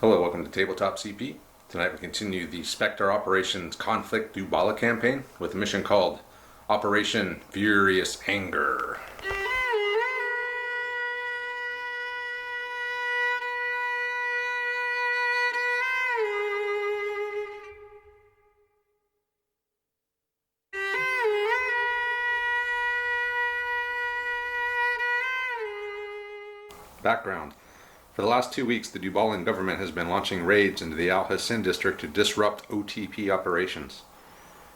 Hello, welcome to Tabletop CP. Tonight we continue the Spectre Operations Conflict Dubalah campaign with a mission called Operation Furious Anger. Background. For the last 2 weeks, the Dubalan government has been launching raids into the Al-Hasin District to disrupt OTP operations,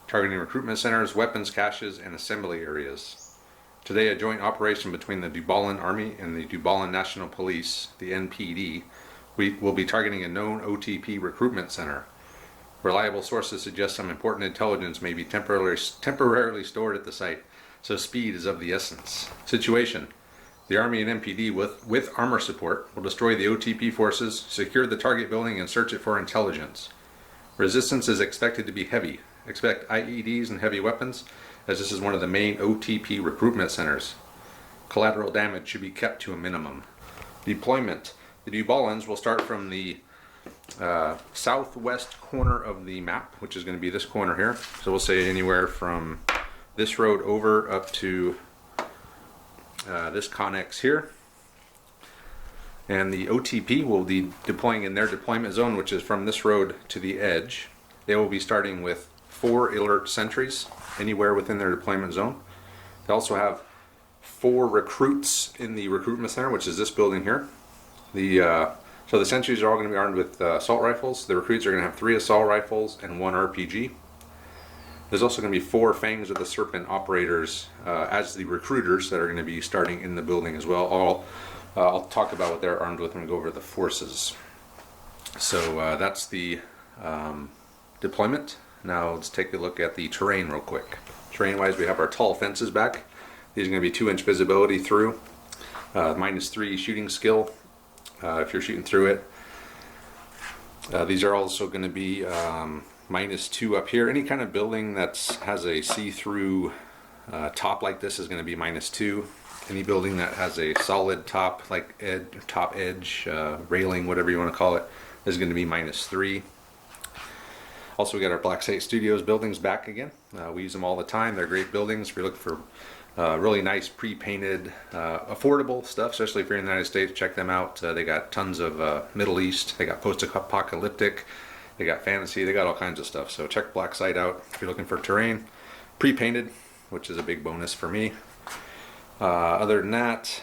targeting recruitment centers, weapons caches, and assembly areas. Today, a joint operation between the Dubalan Army and the Dubalan National Police, the NPD, will be targeting a known OTP recruitment center. Reliable sources suggest some important intelligence may be temporarily stored at the site, so speed is of the essence. Situation. The Army and NPD, with armor support, will destroy the OTP forces, secure the target building, and search it for intelligence. Resistance is expected to be heavy. Expect IEDs and heavy weapons, as this is one of the main OTP recruitment centers. Collateral damage should be kept to a minimum. Deployment. The Dubalans will start from the southwest corner of the map, which is going to be this corner here. So we'll say anywhere from this road over up to this connex here, and the OTP will be deploying in their deployment zone, which is from this road to the edge. They will be starting with 4 alert sentries anywhere within their deployment zone. They also have 4 recruits in the recruitment center, which is this building here. So the sentries are all going to be armed with assault rifles. The recruits are going to have 3 assault rifles and 1 RPG. There's also going to be 4 Fangs of the Serpent operators as the recruiters that are going to be starting in the building as well. I'll talk about what they're armed with when we go over the forces. So that's the deployment. Now let's take a look at the terrain real quick. Terrain-wise, we have our tall fences back. These are going to be 2-inch visibility through, -3 shooting skill if you're shooting through it. These are also going to be -2 up here. Any kind of building that has a see-through top like this is going to be -2. Any building that has a solid top, like top edge, railing, whatever you want to call it, is going to be -3. Also, we got our Black Site Studios buildings back again. We use them all the time. They're great buildings. If you're looking for really nice pre-painted, affordable stuff, especially if you're in the United States, check them out. They got tons of Middle East. They got post-apocalyptic. They got fantasy, they got all kinds of stuff. So check Black Site out if you're looking for terrain. Pre-painted, which is a big bonus for me. Other than that,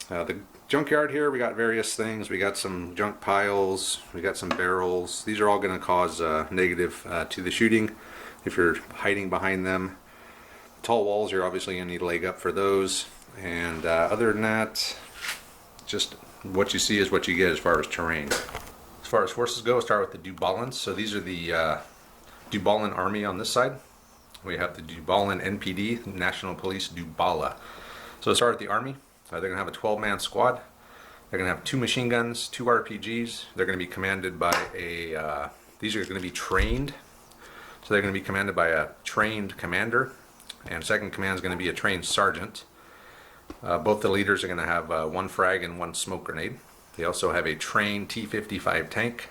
the junkyard here, we got various things. We got some junk piles, we got some barrels. These are all going to cause negative to the shooting if you're hiding behind them. Tall walls, you're obviously going to need a leg up for those. And other than that, just what you see is what you get as far as terrain. As far as forces go, we'll start with the Dubalans. So these are the Dubalan Army on this side. We have the Dubalan NPD, National Police, Dubalah. So let's start with the Army. They're going to have a 12-man squad. They're going to have 2 machine guns, 2 RPGs. They're going to be commanded by these are going to be trained. So they're going to be commanded by a trained commander. And second command is going to be a trained sergeant. Both the leaders are going to have 1 frag and 1 smoke grenade. They also have a trained T-55 tank.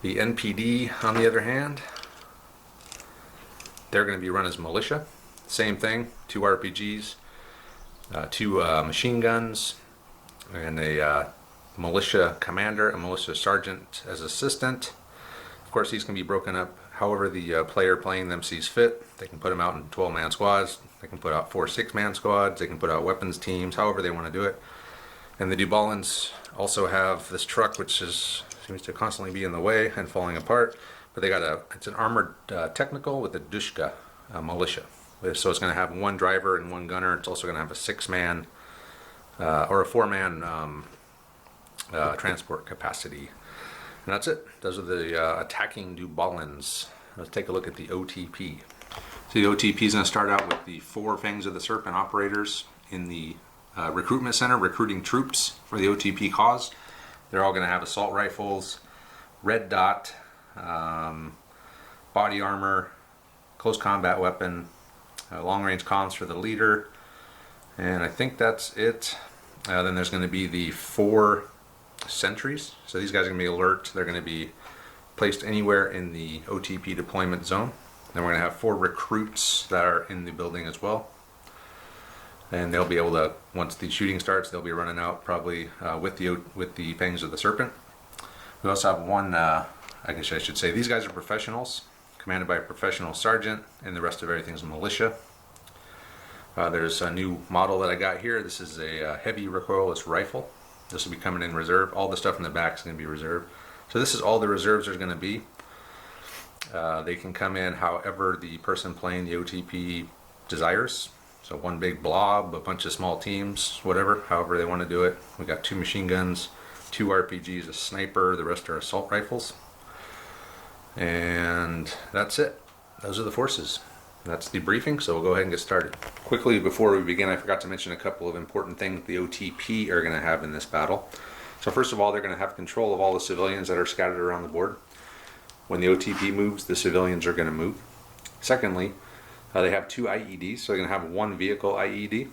The NPD, on the other hand, they're going to be run as militia. Same thing, 2 RPGs, 2 machine guns, and a militia commander, a militia sergeant as assistant. Of course, these can be broken up however the player playing them sees fit. They can put them out in 12-man squads. They can put out 4 6-man squads. They can put out weapons teams, however they want to do it. And the Dubalans also have this truck, which seems to constantly be in the way and falling apart. But they got it's an armored technical with a Dushka militia. So it's going to have 1 driver and 1 gunner. It's also going to have a 6-man or a 4-man transport capacity. And that's it. Those are the attacking Dubalans. Let's take a look at the OTP. So the OTP is going to start out with the 4 Fangs of the Serpent operators in the recruitment center, recruiting troops for the OTP cause. They're all going to have assault rifles, red dot, body armor, close combat weapon, long range comms for the leader, and I think that's it. Then there's going to be the 4 sentries. So these guys are going to be alert. They're going to be placed anywhere in the OTP deployment zone. Then we're going to have 4 recruits that are in the building as well. And they'll be able to, once the shooting starts, they'll be running out probably with the fangs of the serpent. We also have one, I guess I should say, these guys are professionals, commanded by a professional sergeant, and the rest of everything's militia. There's a new model that I got here. This is a heavy recoilless rifle. This will be coming in reserve. All the stuff in the back is going to be reserve. So this is all the reserves there's going to be. They can come in however the person playing the OTP desires. So one big blob, a bunch of small teams, whatever, however they want to do it. We got 2 machine guns, 2 RPGs, a sniper, the rest are assault rifles. And that's it. Those are the forces. That's the briefing, so we'll go ahead and get started. Quickly, before we begin, I forgot to mention a couple of important things the OTP are going to have in this battle. So first of all, they're going to have control of all the civilians that are scattered around the board. When the OTP moves, the civilians are going to move. Secondly, they have 2 IEDs, so they're going to have 1 vehicle IED,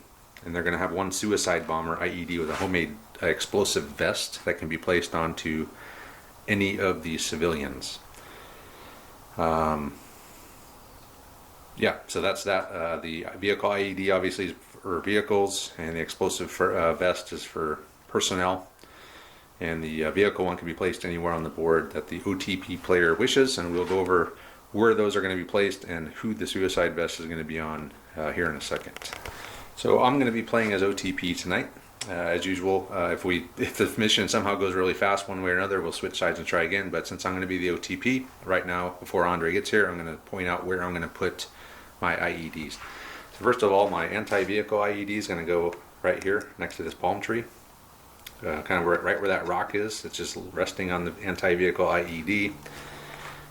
and they're going to have 1 suicide bomber IED with a homemade explosive vest that can be placed onto any of the civilians. Yeah, so that's that. The vehicle IED obviously is for vehicles, and the explosive vest is for personnel. And the vehicle one can be placed anywhere on the board that the OTP player wishes, and we'll go over where those are going to be placed and who the suicide vest is going to be on here in a second. So I'm going to be playing as OTP tonight. As usual, if the mission somehow goes really fast one way or another, we'll switch sides and try again. But since I'm going to be the OTP right now, before Andre gets here, I'm going to point out where I'm going to put my IEDs. So first of all, my anti-vehicle IED is going to go right here next to this palm tree. Kind of right where that rock is. It's just resting on the anti-vehicle IED.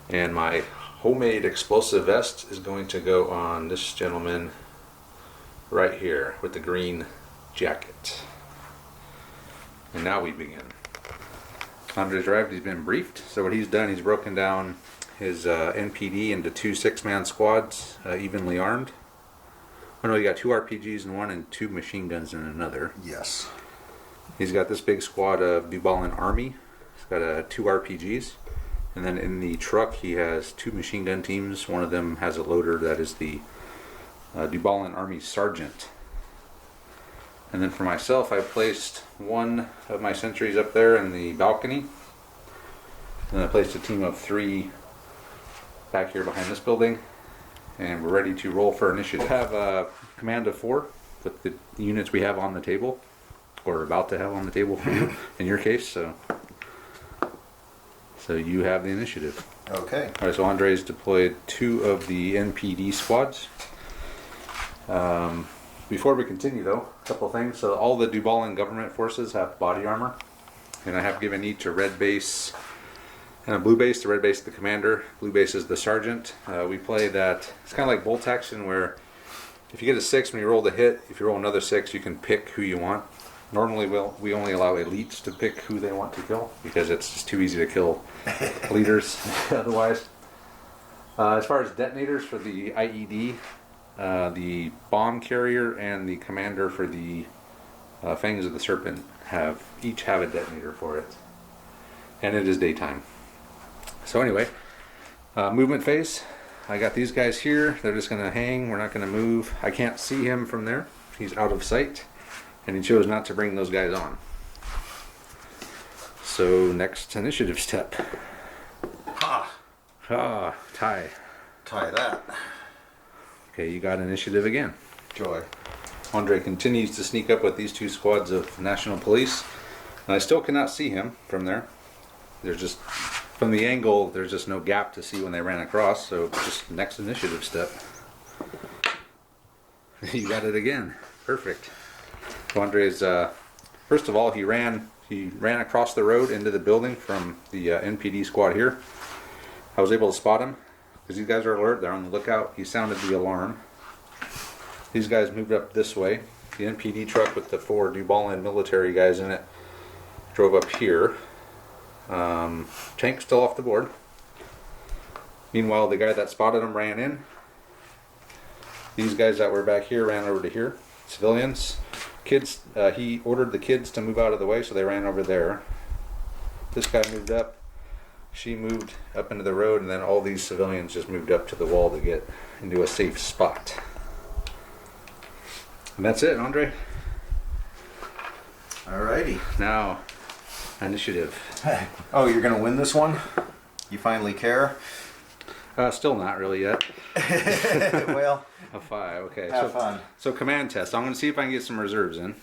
And my homemade explosive vest is going to go on this gentleman right here with the green jacket. And now we begin. Andre's arrived, he's been briefed. So what he's done, he's broken down his NPD into 2 6-man squads, evenly armed. Oh no, you got 2 RPGs in one and 2 machine guns in another. Yes. He's got this big squad of Dubalan Army. He's got 2 RPGs. And then in the truck he has 2 machine gun teams. One of them has a loader that is the Dubalan Army Sergeant. And then for myself, I placed 1 of my sentries up there in the balcony. And then I placed a team of 3 back here behind this building. And we're ready to roll for initiative. We have a command of 4 with the units we have on the table, or about to have on the table for you, in your case. So you have the initiative. Okay. Alright, so Andre's deployed 2 of the NPD squads. Before we continue though, a couple of things. So all the Dubalan government forces have body armor, and I have given each a red base and a blue base. The red base is the commander, blue base is the sergeant. We play that, it's kind of like bolt action, where if you get a 6 when you roll the hit, if you roll another 6 you can pick who you want. Normally we only allow elites to pick who they want to kill, because it's just too easy to kill leaders otherwise. As far as detonators for the IED, the bomb carrier and the commander for the fangs of the serpent each have a detonator for it, and it is daytime. So anyway, movement phase. I got these guys here. They're just going to hang. We're not going to move. I can't see him from there. He's out of sight, and he chose not to bring those guys on. So next initiative step. Tie. Tie that. Okay, you got initiative again. Joy. Andre continues to sneak up with these 2 squads of National Police, and I still cannot see him from there. There's just, from the angle, there's just no gap to see when they ran across, so just next initiative step. You got it again. Perfect. So Andre's, first of all, he ran across the road into the building from the NPD squad here. I was able to spot him, because these guys are alert, they're on the lookout. He sounded the alarm. These guys moved up this way. The NPD truck with the 4 Dubalan military guys in it drove up here. Tank's still off the board. Meanwhile, the guy that spotted him ran in. These guys that were back here ran over to here. Civilians. Kids, he ordered the kids to move out of the way, so they ran over there. this guy moved up, she moved up into the road, and then all these civilians just moved up to the wall to get into a safe spot. And that's it, Andre. Alrighty. Now, initiative. Oh, you're gonna win this one? You finally care? Still not really yet. Well, A 5, okay. have fun. So command test. I'm going to see if I can get some reserves in.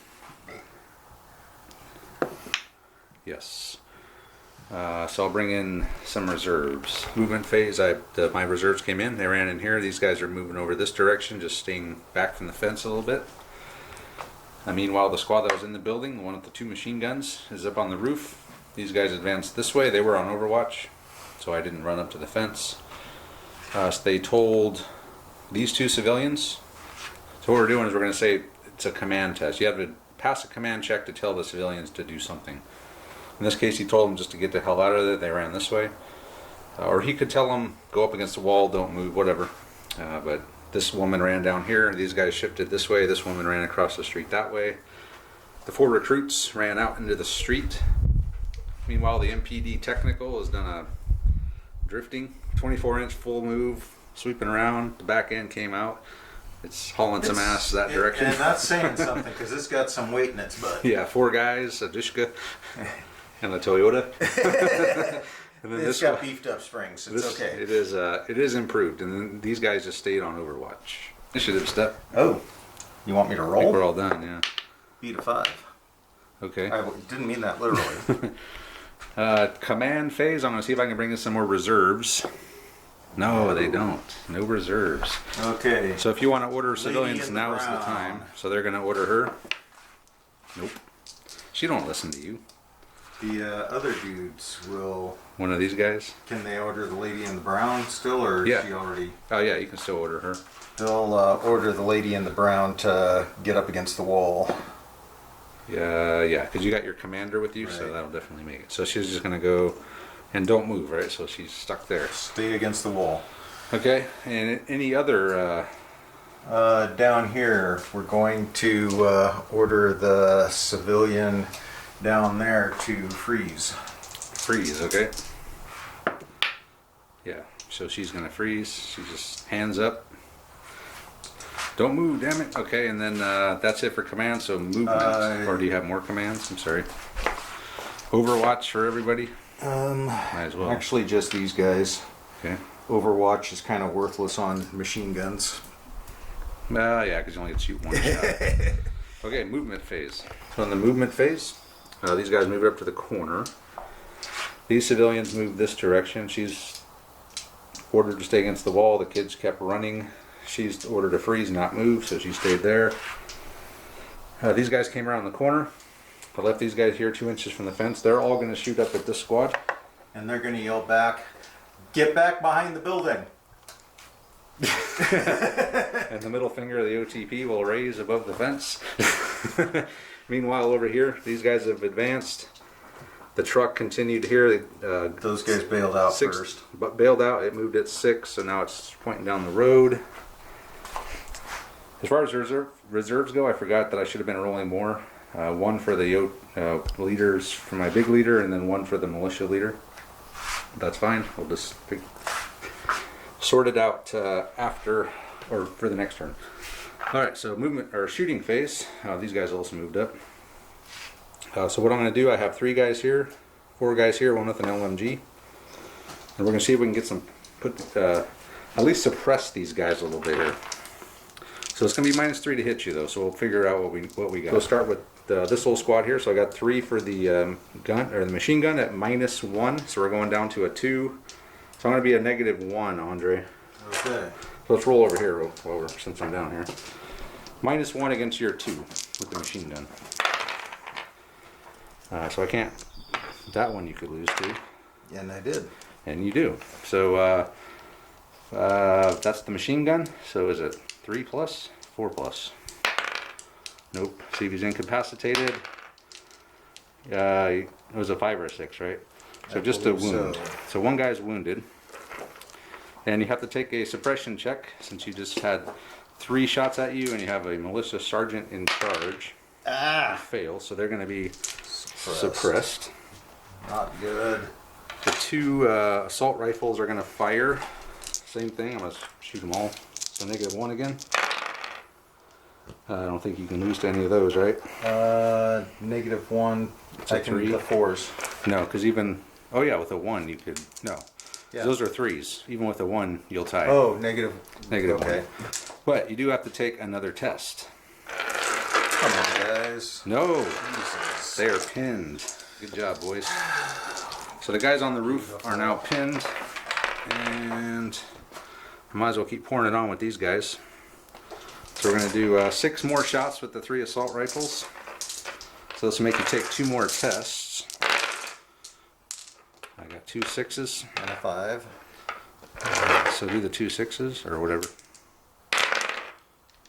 Yes. So I'll bring in some reserves. Movement phase, my reserves came in. They ran in here. These guys are moving over this direction, just staying back from the fence a little bit. Meanwhile, the squad that was in the building, the one with the 2 machine guns, is up on the roof. These guys advanced this way. They were on Overwatch, so I didn't run up to the fence. So they told these 2 civilians. So what we're doing is we're going to say it's a command test. You have to pass a command check to tell the civilians to do something. In this case, he told them just to get the hell out of it. They ran this way. Or he could tell them, go up against the wall, don't move, whatever. But this woman ran down here. These guys shifted this way. This woman ran across the street that way. The 4 recruits ran out into the street. Meanwhile, the MPD technical has done a drifting, 24-inch full move, sweeping around. The back end came out. It's hauling some ass that direction. And that's saying something, because it's got some weight in its butt. Yeah, 4 guys, a Dushka, and a Toyota. And then It's got beefed up springs. It's okay. It is improved. And then these guys just stayed on Overwatch. Initiative step. Oh, you want me to I think we're roll? all done, yeah. Beat a 5. Okay. I didn't mean that literally. Command phase, I'm going to see if I can bring in some more reserves. No, they don't. No reserves. Okay. So if you want to order Lady civilians, in the now is the brown. time. So they're going to order her. Nope. She don't listen to you. The other dudes will. One of these guys? Can they order the lady in the brown still, or is Yeah. she already? Oh yeah, you can still order her. They'll order the lady in the brown to get up against the wall. Yeah, because you got your commander with you, so Right. that'll definitely make it. So she's just going to go and don't move, right? So she's stuck there. Stay against the wall. Okay, and any other... Down here, we're going to order the civilian down there to freeze. freeze, okay? Yeah, so she's going to freeze. She just hands up. Don't move, damn it. Okay, and then that's it for commands, so movement. Or do you have more commands? I'm sorry. Overwatch for everybody? Might as well. Actually, just these guys. Okay. Overwatch is kind of worthless on machine guns. Yeah, because you only get to shoot one shot. Okay, movement phase. So in the movement phase, these guys moved up to the corner. These civilians moved this direction. She's ordered to stay against the wall. The kids kept running. She's ordered to freeze, not move, so she stayed there. These guys came around the corner. I left these guys here 2 inches from the fence. They're all going to shoot up at this squad. And they're going to yell back, "Get back behind the building!" And the middle finger of the OTP will raise above the fence. Meanwhile, over here, these guys have advanced. The truck continued here. Those guys bailed out first. But bailed out. It moved at 6, so now it's pointing down the road. As far as reserves go, I forgot that I should have been rolling more. One for the leaders, for my big leader, and then one for the militia leader. That's fine. We'll just sort it out after, or for the next turn. All right, so movement or shooting phase. These guys also moved up. So what I'm going to do, I have 3 guys here, 4 guys here, one with an LMG, and we're going to see if we can get some, at least suppress these guys a little bit here. So it's going to be -3 to hit you though, so we'll figure out what we got. We'll start with this little squad here. So I got 3 for the gun or the machine gun at -1, so we're going down to a 2. So I'm going to be a -1, Andre. Okay. So let's roll over here since I'm down here. -1 against your 2 with the machine gun. So I can't. That one you could lose too. And I did. And you do. So that's the machine gun. So is it 3 plus, 4 plus? Nope. See if he's incapacitated. It was a 5 or a 6, right? So just a wound. So one guy's wounded. And you have to take a suppression check since you just had 3 shots at you and you have a militia sergeant in charge. Fail, so they're going to be suppressed. Not good. The two assault rifles are going to fire. Same thing. I'm going to shoot them all. So -1 again. I don't think you can lose to any of those, right? -1. I can three? the 4s. No, because even... Oh, yeah, with a 1 you could... No. Yeah. Those are 3s. Even with a 1, you'll tie. Oh, negative. -1. But you do have to take another test. Come on, guys. No. Jesus. They are pinned. Good job, boys. So the guys on the roof are now pinned. And I might as well keep pouring it on with these guys. So we're going to do 6 more shots with the 3 assault rifles. So this will make you take 2 more tests. I got 2 6s. And a 5. So do the 2 6s or whatever.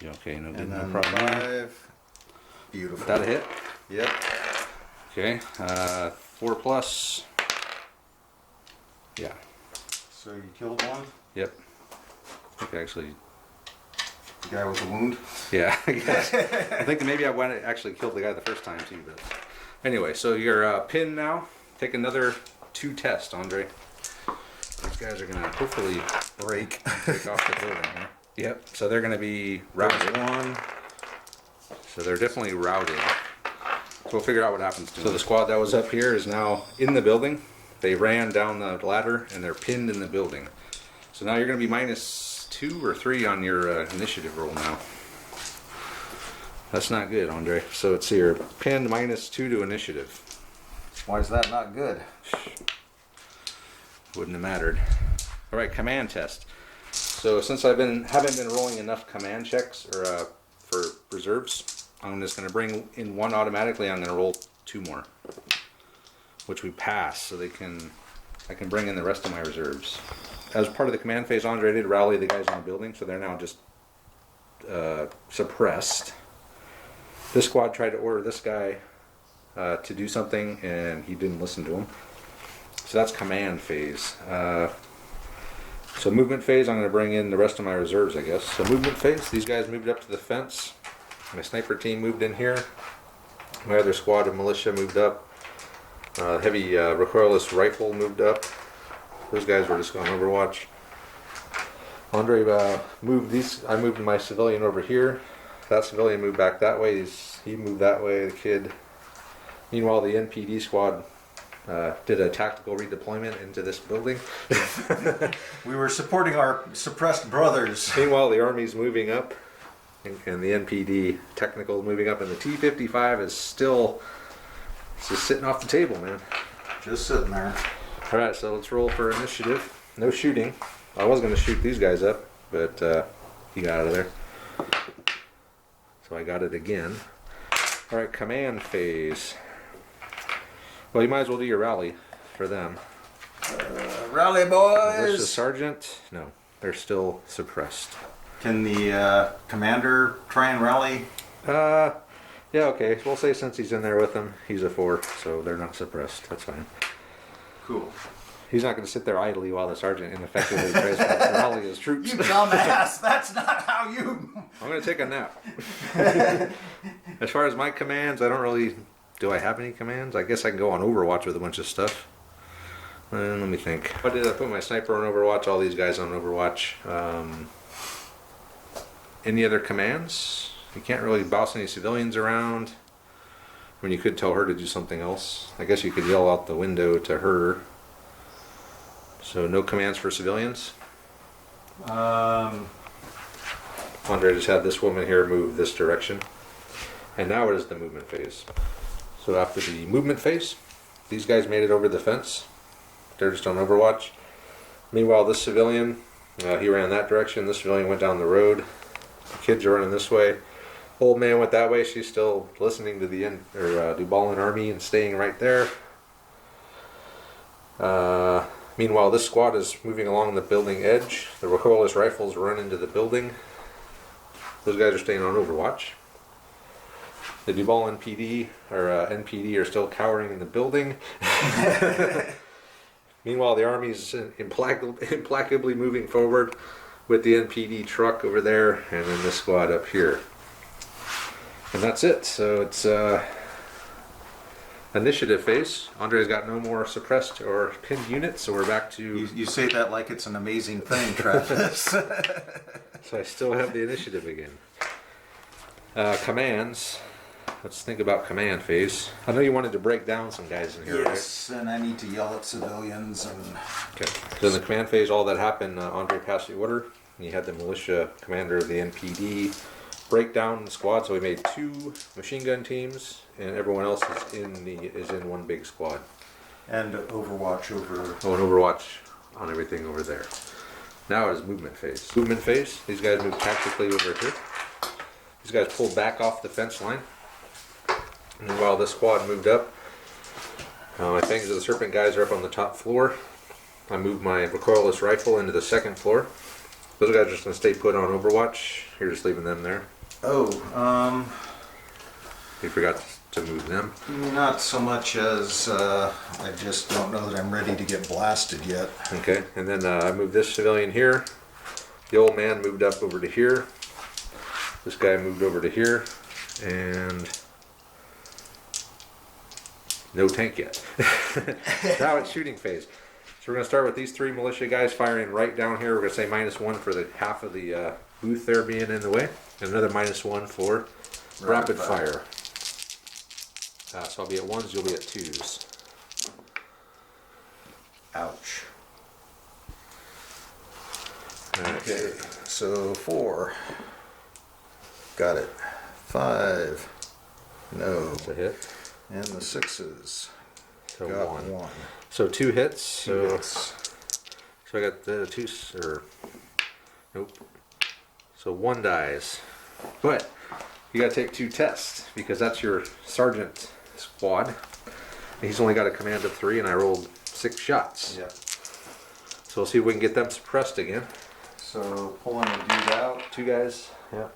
Yeah, okay, no good, And no then problem. 5. Beautiful. That a hit? Yep. Okay, 4 plus. Yeah. So you killed one? Yep. Okay, actually, The guy with the wound? yeah. I guess. I think maybe I went actually killed the guy the first time too. But anyway, so you're pinned now. Take another 2 tests, Andre. These guys are gonna hopefully break off the building here. Yep. So they're gonna be routed. One. So they're definitely routed. So we'll figure out what happens to them. So the squad that was up here is now in the building. They ran down the ladder and they're pinned in the building. So now you're going to be -2 or 3 on your initiative roll now. That's not good, Andre. So it's here, pinned -2 to initiative. Why is that not good? Wouldn't have mattered. All right, command test. So since haven't been rolling enough command checks or for reserves, I'm just going to bring in 1 automatically. I'm going to roll 2 more, which we pass, so I can bring in the rest of my reserves. As part of the command phase, Andre did rally the guys in the building, so they're now just suppressed. This squad tried to order this guy to do something, and he didn't listen to him. So that's command phase. So movement phase, I'm going to bring in the rest of my reserves, I guess. So movement phase, these guys moved up to the fence. My sniper team moved in here. My other squad of militia moved up. Heavy recoilless rifle moved up. Those guys were just going Overwatch. Andre moved these. I moved my civilian over here. That civilian moved back that way. He moved that way. The kid. Meanwhile, the NPD squad did a tactical redeployment into this building. We were supporting our suppressed brothers. Meanwhile, the army's moving up, and the NPD technical is moving up, and the T-55 is still just sitting off the table, man. Just sitting there. All right, so let's roll for initiative. No shooting. I was going to shoot these guys up, but he got out of there. So I got it again. All right, command phase. Well, you might as well do your rally for them. Rally, Where's the boys! sergeant? No, they're still suppressed. Can the commander try and rally? Yeah, okay. We'll say since he's in there with them, he's a 4, so they're not suppressed. That's fine. Cool. He's not going to sit there idly while the sergeant ineffectively tries to rally his troops. You dumbass! That's not how you... I'm going to take a nap. As far as my commands, I don't really... Do I have any commands? I guess I can go on Overwatch with a bunch of stuff. Let me think. What did I put my sniper on Overwatch? All these guys on Overwatch. Any other commands? You can't really boss any civilians around. When you could tell her to do something else. I guess you could yell out the window to her. So no commands for civilians? Andre just had this woman here move this direction. And now it is the movement phase. So after the movement phase, these guys made it over the fence. They're just on Overwatch. Meanwhile, this civilian, he ran that direction. This civilian went down the road. The kids are running this way. Old man went that way. She's still listening to the Dubalan Army and staying right there. Meanwhile, this squad is moving along the building edge. The recoilless rifles run into the building. Those guys are staying on Overwatch. The Dubalan PD or NPD are still cowering in the building. Meanwhile, the army's implacably moving forward with the NPD truck over there, and then this squad up here. And that's it. So it's Initiative phase. Andre's got no more suppressed or pinned units, so we're back to... You say that like it's an amazing thing, Travis. So I still have the initiative again. Commands. Let's think about command phase. I know you wanted to break down some guys in here, Yes, and I need to yell at civilians and... right? Okay. So in the command phase, all that happened, Andre passed the order. And you had the militia commander of the NPD break down the squad, so we made 2 machine gun teams, and everyone else is in one big squad. And Overwatch over... Oh, and Overwatch on everything over there. Now it is movement phase. Movement phase, these guys move tactically over here. These guys pulled back off the fence line. And while this squad moved up, my Fangs of the Serpent guys are up on the top floor. I moved my recoilless rifle into the 2nd floor. Those guys are just going to stay put on Overwatch. You're just leaving them there. Oh, You forgot to move them. not so much as I just don't know that I'm ready to get blasted yet. Okay, and then I moved this civilian here. The old man moved up over to here. This guy moved over to here. And no tank yet. Now it's shooting phase. So we're going to start with these 3 militia guys firing right down here. We're going to say -1 for the half of the booth there being in the way. And another -1 for rapid fire. So I'll be at 1s, you'll be at 2s. Ouch. Alright. Okay, so 4. Got it. 5. No. That's a hit. And the 6s. So Got 1. 1. So 2 hits. So, Hits. so I got the 2, or nope. So 1 dies. But you got to take 2 tests because that's your sergeant squad. He's only got a command of 3, and I rolled 6 shots. Yeah. So we'll see if we can get them suppressed again. So pulling the dude out. 2 guys. Yeah.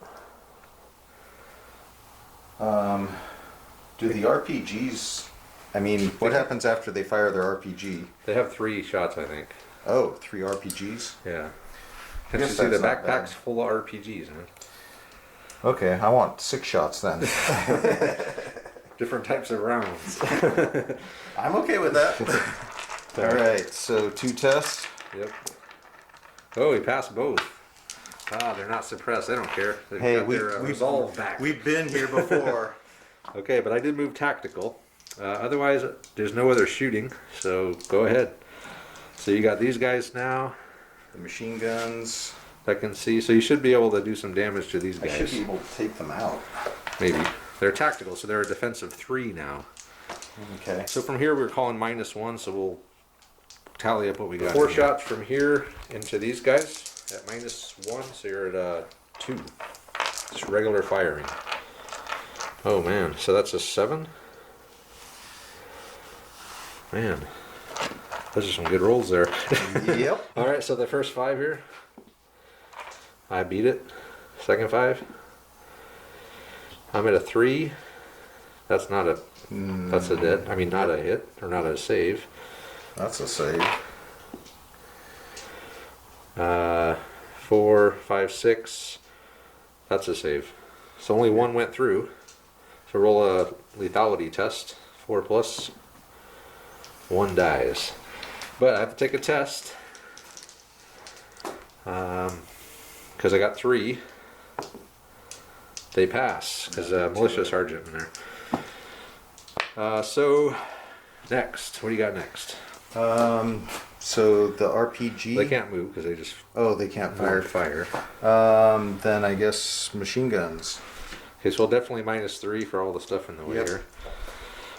Do the RPGs... I mean, what happens after they fire their RPG? They have 3 shots, I think. Oh, 3 RPGs? Yeah. I And you guess see the that's not backpack's bad. full of RPGs, man. Okay, I want 6 shots then. Different types of rounds. I'm okay with that. Alright, so 2 tests. Yep. Oh, he passed both. Ah, they're not suppressed. They don't care. They've Hey, got their resolve back. We've been here before. Okay, but I did move tactical. Otherwise, there's no other shooting, so go ahead. So you got these guys now. The machine guns. I can see. So you should be able to do some damage to these I guys. should be able to take them out. Maybe. They're tactical, so they're a defensive 3 now. Okay. So from here, we're calling -1, so we'll tally up what we got. 4 shots from here into these guys at -1, so you're at 2. Just regular firing. Oh man, so that's a 7? Man, those are some good rolls there. Yep. Alright, so the first 5 here, I beat it. Second 5, I'm at a 3. That's not a, that's a dead, I mean not a hit, or not a save. That's a save. 4, 5, 6, that's a save. So only 1 went through. So roll a lethality test, 4 plus, 1 dies. But I have to take a test, because I got 3. They pass, because militia sergeant in there. So, next, what do you got next? So the RPG. They can't move, because they just Oh, they can't fired fire. fire. Then I guess machine guns. Okay, so definitely -3 for all the stuff in the way Yep. here.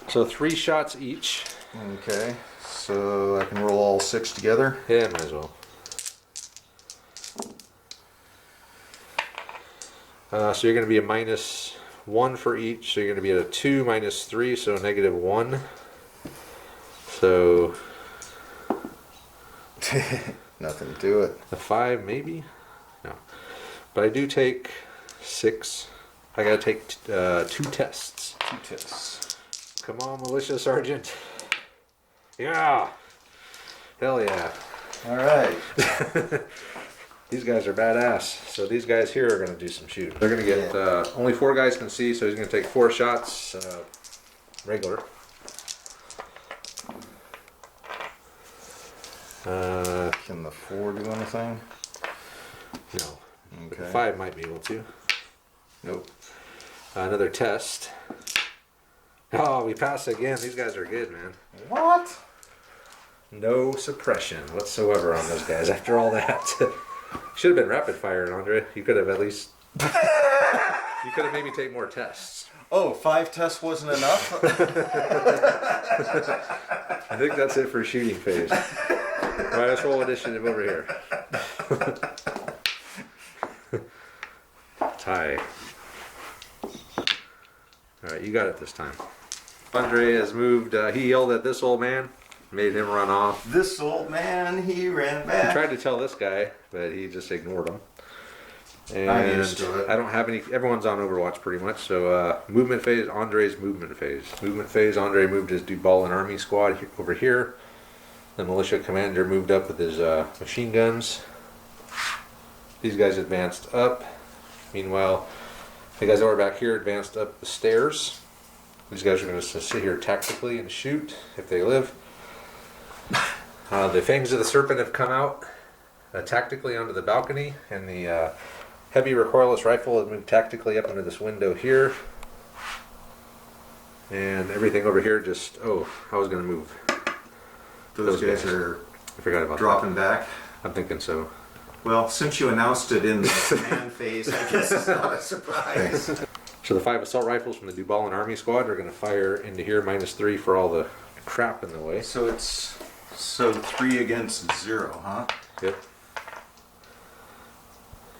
So 3 shots each. Okay. So I can roll all 6 together. Yeah, might as well. So you're going to be a -1 for each. So you're going to be at a 2 -3, so -1. So Nothing to it. a 5 maybe? No. But I do take 6. I got to take 2 tests. 2 tests. Come on, militia sergeant. Yeah. Hell yeah. All right. These guys are badass. So these guys here are going to do some shooting. They're going to get, only 4 guys can see, so he's going to take 4 shots, regular. Can the 4 do anything? No. But the Okay. 5 might be able to. Nope. Another test. Oh, we passed again. These guys are good, man. What? No suppression whatsoever on those guys after all that. Should have been rapid fire, Andre. You could have at least. You could have maybe take more tests. Oh, 5 tests wasn't enough? I think that's it for shooting phase. Alright, let's roll initiative over here. Tie. Alright, you got it this time. Andre has moved, he yelled at this old man, made him run off. This old man, he ran He back. tried to tell this guy, but he just ignored him. And I'm used to it. I don't have any, everyone's on Overwatch pretty much, so movement phase, Andre's movement phase. Movement phase, Andre moved his Dubalan Army squad over here. The militia commander moved up with his machine guns. These guys advanced up. Meanwhile, the guys that were back here advanced up the stairs. These guys are going to sit here tactically and shoot if they live. The fangs of the serpent have come out tactically onto the balcony, and the heavy recoilless rifle has moved tactically up into this window here. And everything over here just, oh, I was going to move. Those guys are I forgot about dropping back. that. I'm thinking so. Well, since you announced it in the command phase, I guess it's not a surprise. So the 5 assault rifles from the Dubalan Army squad are going to fire into here, -3 for all the crap in the way. So it's 3 against 0, huh? Yep.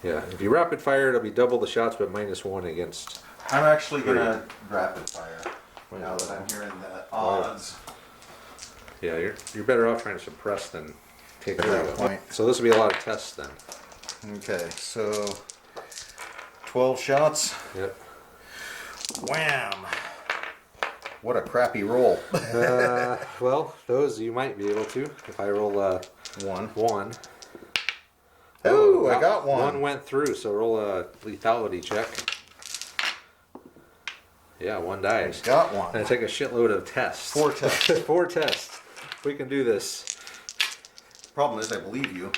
Yeah, if you rapid fire, it'll be double the shots, but -1 against. I'm actually gonna rapid fire now that I'm hearing the odds. Yeah, you're better off trying to suppress than take At care that of it. point. So this will be a lot of tests then. Okay, so 12 shots. Yep. Wham! What a crappy roll. Well, those you might be able to if I roll 1. Oh, I got one. One went through, so roll a lethality check. Yeah, 1 dies. Got one. And I take a shitload of tests. 4 tests. 4 tests. We can do this. Problem is, I believe you.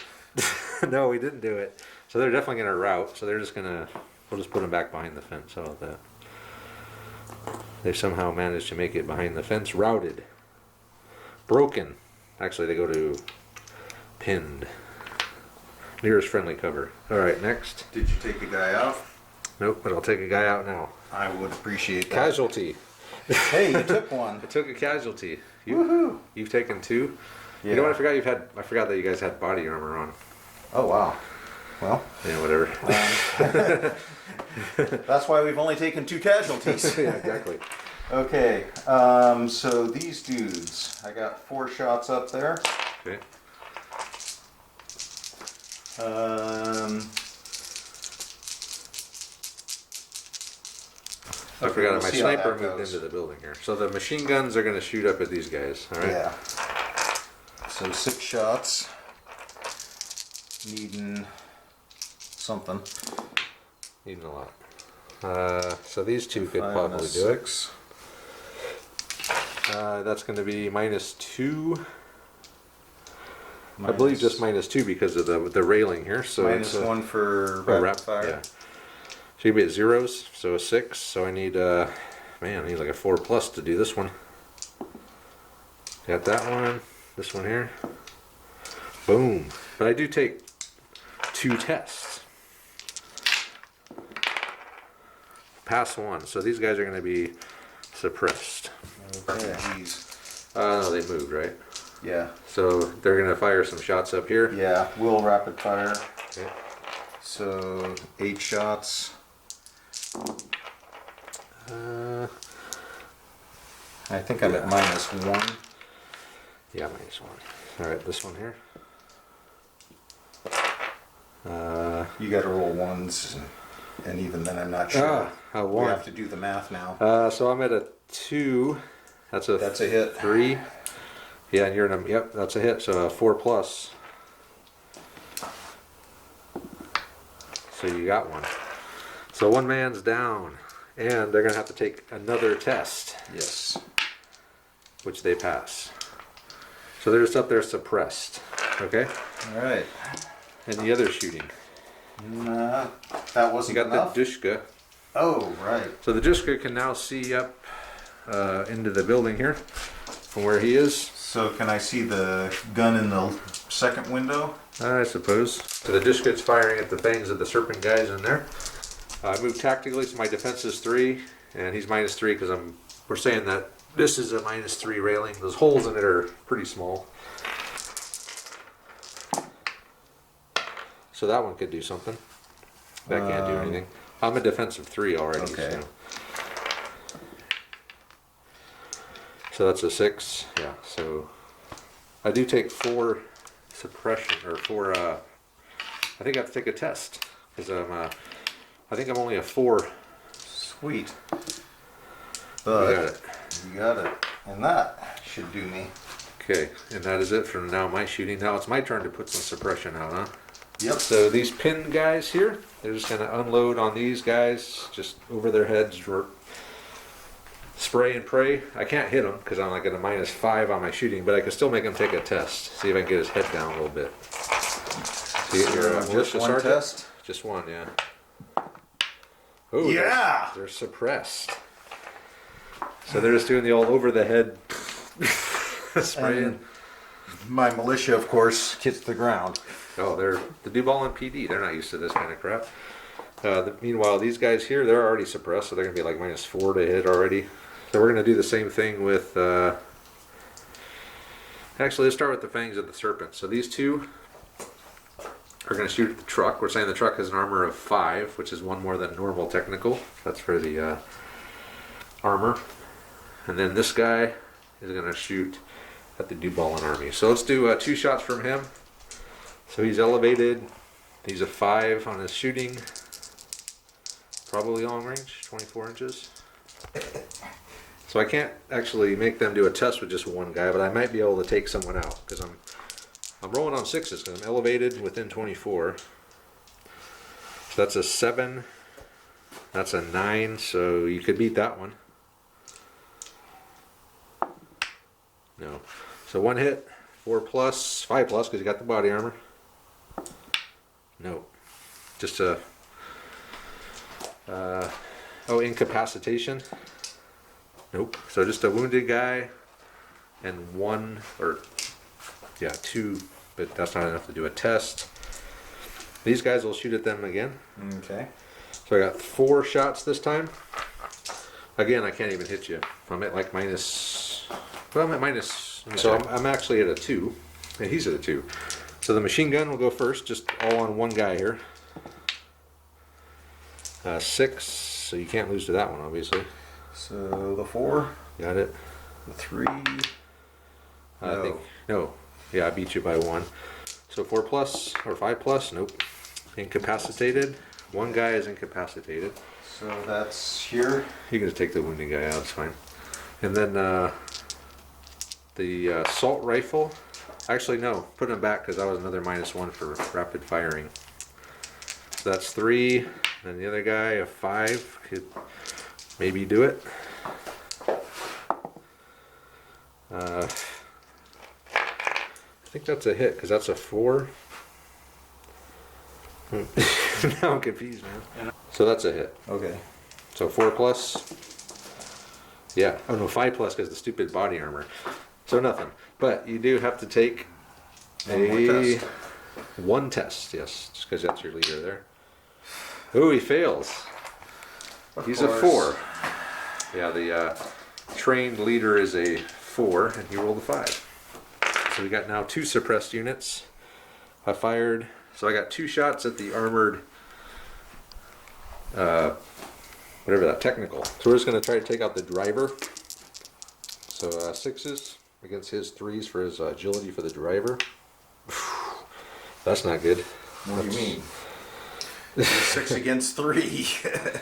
No, we didn't do it. So they're definitely going to route. So they're just going to, we'll just put them back behind the fence. How about that? They somehow managed to make it behind the fence. Routed. Broken. Actually, they go to pinned. Nearest friendly cover. Alright, next. Did you take a guy out? Nope, but I'll take a guy out now. I would appreciate that. Casualty. Hey, you took one. I took a casualty. Woohoo! You've taken 2. Yeah. You know what I forgot? I forgot that you guys had body armor on. Oh, wow. Well, Yeah, whatever. that's why we've only taken 2 casualties. Yeah, exactly. Okay, so these dudes, I got 4 shots up there. Okay. I forgot we'll my see how that sniper moved goes. into the building here. So the machine guns are going to shoot up at these guys. All right. Yeah. So 6 shots. Needing something. Needing a lot. So these 2 could 5 and a probably do it. 6. That's going to be -2. I believe just -2 because of the railing here. So minus it's 1 for oh, rapid fire. Yeah. So you'd be at 0s, so a 6. So I need man, I need like a 4+ to do this one. Got that one. This one here. Boom. But I do take 2 tests. Pass 1. So these guys are going to be suppressed. Okay. Jeez. No, they moved, right? Yeah. So they're going to fire some shots up here. Yeah, we'll rapid fire. Okay. So 8 shots. I think I'm at -1. Yeah, -1. All right, this one here. You got to roll 1s, and even then I'm not sure. A We 1. have to do the math now. So I'm at a 2. That's a hit. 3. Yeah, and you're in a, yep, that's a hit. So a 4+. So you got one. So one man's down, and they're gonna have to take another test, Yes. which they pass. So they're just up there suppressed. Okay? All right. And the other shooting. Nah, that You wasn't got enough. the Dushka. Oh, right. So the Dushka can now see up into the building here from where he is. So can I see the gun in the second window? I suppose. So the Dushka's firing at the fangs of the serpent guys in there. I moved tactically, so my defense is 3, and he's -3 because we're saying that this is a -3 railing. Those holes in it are pretty small. So that one could do something. That can't do anything. I'm a defensive 3 already. Okay. So that's a 6. Yeah. So I do take 4 suppression or 4. I think I have to take a test because I think I'm only a 4. Sweet. You But got it. you got it. And that should do me. Okay, and that is it for now. My shooting. Now it's my turn to put some suppression out, huh? Yep. So these pinned guys here, they're just gonna unload on these guys, just over their heads, spray and pray. I can't hit him because I'm like at a -5 on my shooting, but I can still make him take a test. See if I can get his head down a little bit. So you get your Just militia one sergeant? test? Just one, yeah. Oh, Yeah! they're suppressed. So they're just doing the all over the head spraying. And my militia, of course, hits the ground. Oh, they're the Dubalan PD. They're not used to this kind of crap. Meanwhile, these guys here, they're already suppressed, so they're going to be like -4 to hit already. So we're going to do the same thing with... Actually, let's start with the fangs of the serpent. So these two are going to shoot at the truck. We're saying the truck has an armor of 5, which is 1 more than normal technical. That's for the armor. And then this guy is going to shoot at the Dubalan Army. So let's do 2 shots from him. So he's elevated. He's a 5 on his shooting. Probably long range, 24 inches. So I can't actually make them do a test with just one guy, but I might be able to take someone out because I'm rolling on 6s because I'm elevated within 24. So that's a 7. That's a 9. So you could beat that one. No. So 1 hit, 4 plus, 5 plus because you got the body armor. No. Just a incapacitation. Nope. So just a wounded guy and 2, but that's not enough to do a test. These guys will shoot at them again. Okay. So I got 4 shots this time. Again, I can't even hit you. I'm at like minus. Well, I'm at minus. So I'm actually at a 2, and he's at a 2. So the machine gun will go first, just all on one guy here. 6, so you can't lose to that one, obviously. So the 4. Got it. The 3. I think no. Yeah, I beat you by 1. So 4 plus or 5 plus? Nope. Incapacitated. One guy is incapacitated. So that's here. You can just take the wounded guy out. It's fine. And then the assault rifle. Actually, no. Put him back because that was another -1 for rapid firing. So that's 3. And the other guy, a 5, could maybe do it. I think that's a hit because that's a 4. Now I'm confused, man. So that's a hit. Okay. So 4 plus. Yeah. Oh no, 5 plus because the stupid body armor. So nothing. But you do have to take one test. Yes, just because that's your leader there. Oh, he fails. He's a 4. Yeah, the trained leader is a 4, and he rolled a 5. So we got now 2 suppressed units. I fired. So I got 2 shots at the armored, whatever that technical. So we're just going to try to take out the driver. So 6s against his 3s for his agility for the driver. That's not good. What do you mean? 6 against 3.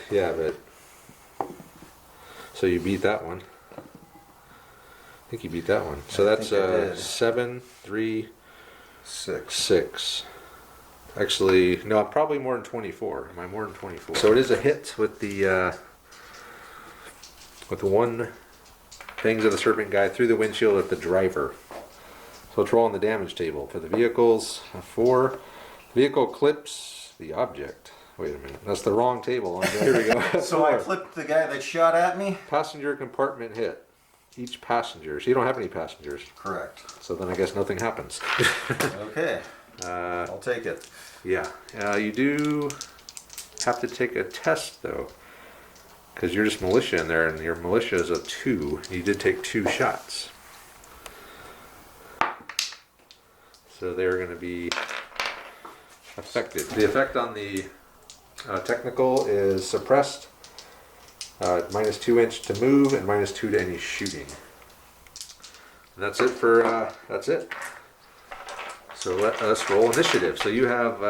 Yeah, but so you beat that one. I think you beat that one. So that's 7, 3, 6. Actually, no, I'm probably more than 24. Am I more than 24? So it is a hit with the one fangs of the serpent guy through the windshield at the driver. So let's roll on the damage table. For the vehicles, 4. Vehicle clips the object. Wait a minute, that's the wrong table. Here we go. So I clipped the guy that shot at me? Passenger compartment hit. Each passenger. So you don't have any passengers. Correct. So then I guess nothing happens. Okay. I'll take it. Yeah. You do have to take a test though. Because you're just militia in there, and your militia is a 2. You did take 2 shots. So they're going to be affected. The effect on the technical is suppressed, -2 inch to move, and -2 to any shooting. And that's it for, that's it. So let us roll initiative. So you have,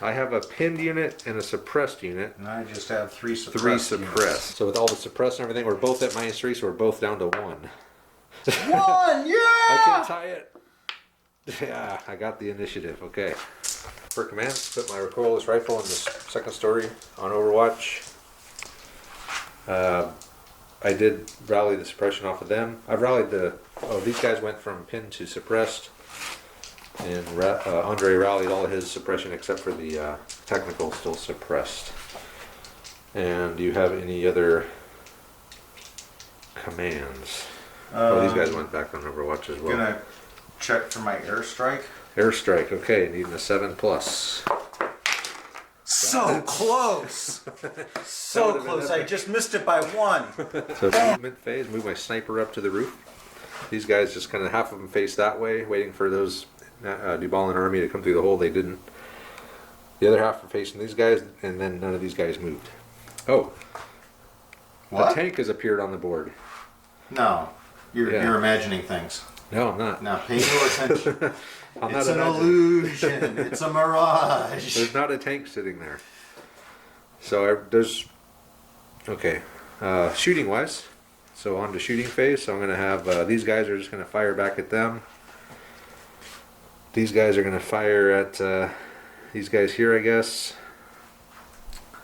I have a pinned unit and a suppressed unit. And I just have 3 suppressed. 3 suppressed. So with all the suppressed and everything, we're both at -3, so we're both down to 1. 1, yeah! I can tie it. Yeah, I got the initiative. Okay. For commands, put my recoilless rifle in the second story on Overwatch. I did rally the suppression off of them. I've rallied the... Oh, these guys went from pinned to suppressed. And Andre rallied all of his suppression except for the technical still suppressed. And do you have any other commands? These guys went back on Overwatch as well. Gonna check for my airstrike. Airstrike, okay, needing a 7+. So close! So close, I just missed it by 1. So movement phase, move my sniper up to the roof. These guys just kind of, half of them face that way, waiting for those Dubalan Army to come through the hole. They didn't. The other half are facing these guys, and then none of these guys moved. Oh. What? A tank has appeared on the board. No, you're imagining things. No, I'm not. Now pay no attention. I'm It's not an imagining. illusion. It's a mirage. There's not a tank sitting there. So there's... Okay. Shooting wise. So on to shooting phase. So I'm going to have... these guys are just going to fire back at them. These guys are going to fire at these guys here, I guess.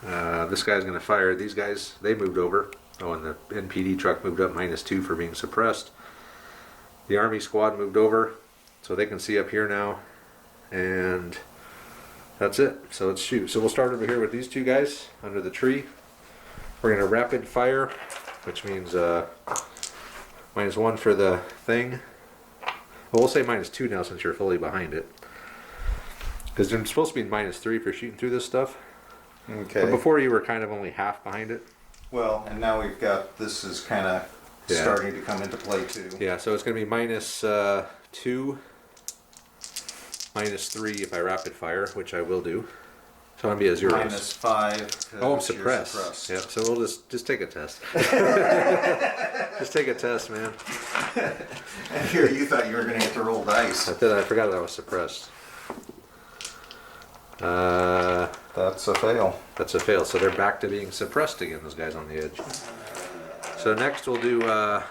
This guy's going to fire at these guys. They moved over. Oh, and the NPD truck moved up -2 for being suppressed. The Army squad moved over, so they can see up here now. And that's it. So let's shoot. So we'll start over here with these 2 guys under the tree. We're going to rapid fire, which means -1 for the thing. Well, we'll say -2 now since you're fully behind it. Because they're supposed to be -3 for shooting through this stuff. Okay. But before you were kind of only half behind it. Well, and now we've got, this is kind of starting to come into play too. Yeah, so it's going to be -2, -3 if I rapid fire, which I will do. So I'm going to be at 0. -5. Oh, I'm suppressed. Yeah, so we'll just take a test. Just take a test, man. And here you thought you were going to get to roll dice. I forgot that I was suppressed. That's a fail. That's a fail. So they're back to being suppressed again, those guys on the edge. So next we'll do, so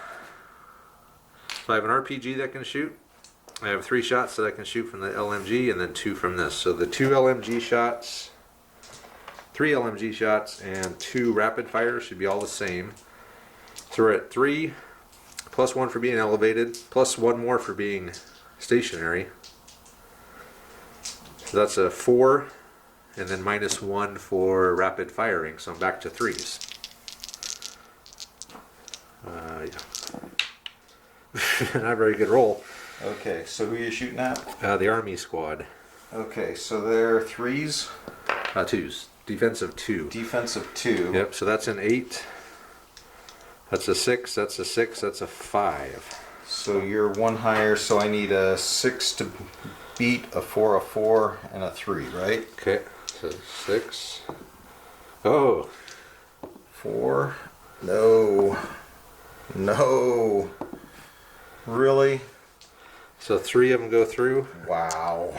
I have an RPG that can shoot. I have 3 shots that I can shoot from the LMG and then 2 from this. So the 2 LMG shots, 3 LMG shots, and 2 rapid fires should be all the same. So we're at 3, +1 for being elevated, +1 more for being stationary. So that's a 4, and then -1 for rapid firing, so I'm back to 3s. Yeah. Not a very good roll. Okay, so who are you shooting at? The Army squad. Okay, so they're 3s. 2s. Defensive 2. Defensive 2. Yep, so that's an 8. That's a 6, that's a 6, that's a 5. So you're 1 higher, so I need a 6 to beat, a 4, a 4, and a 3, right? Okay, so 6. Oh. 4. No. No. Really? So 3 of them go through. Wow.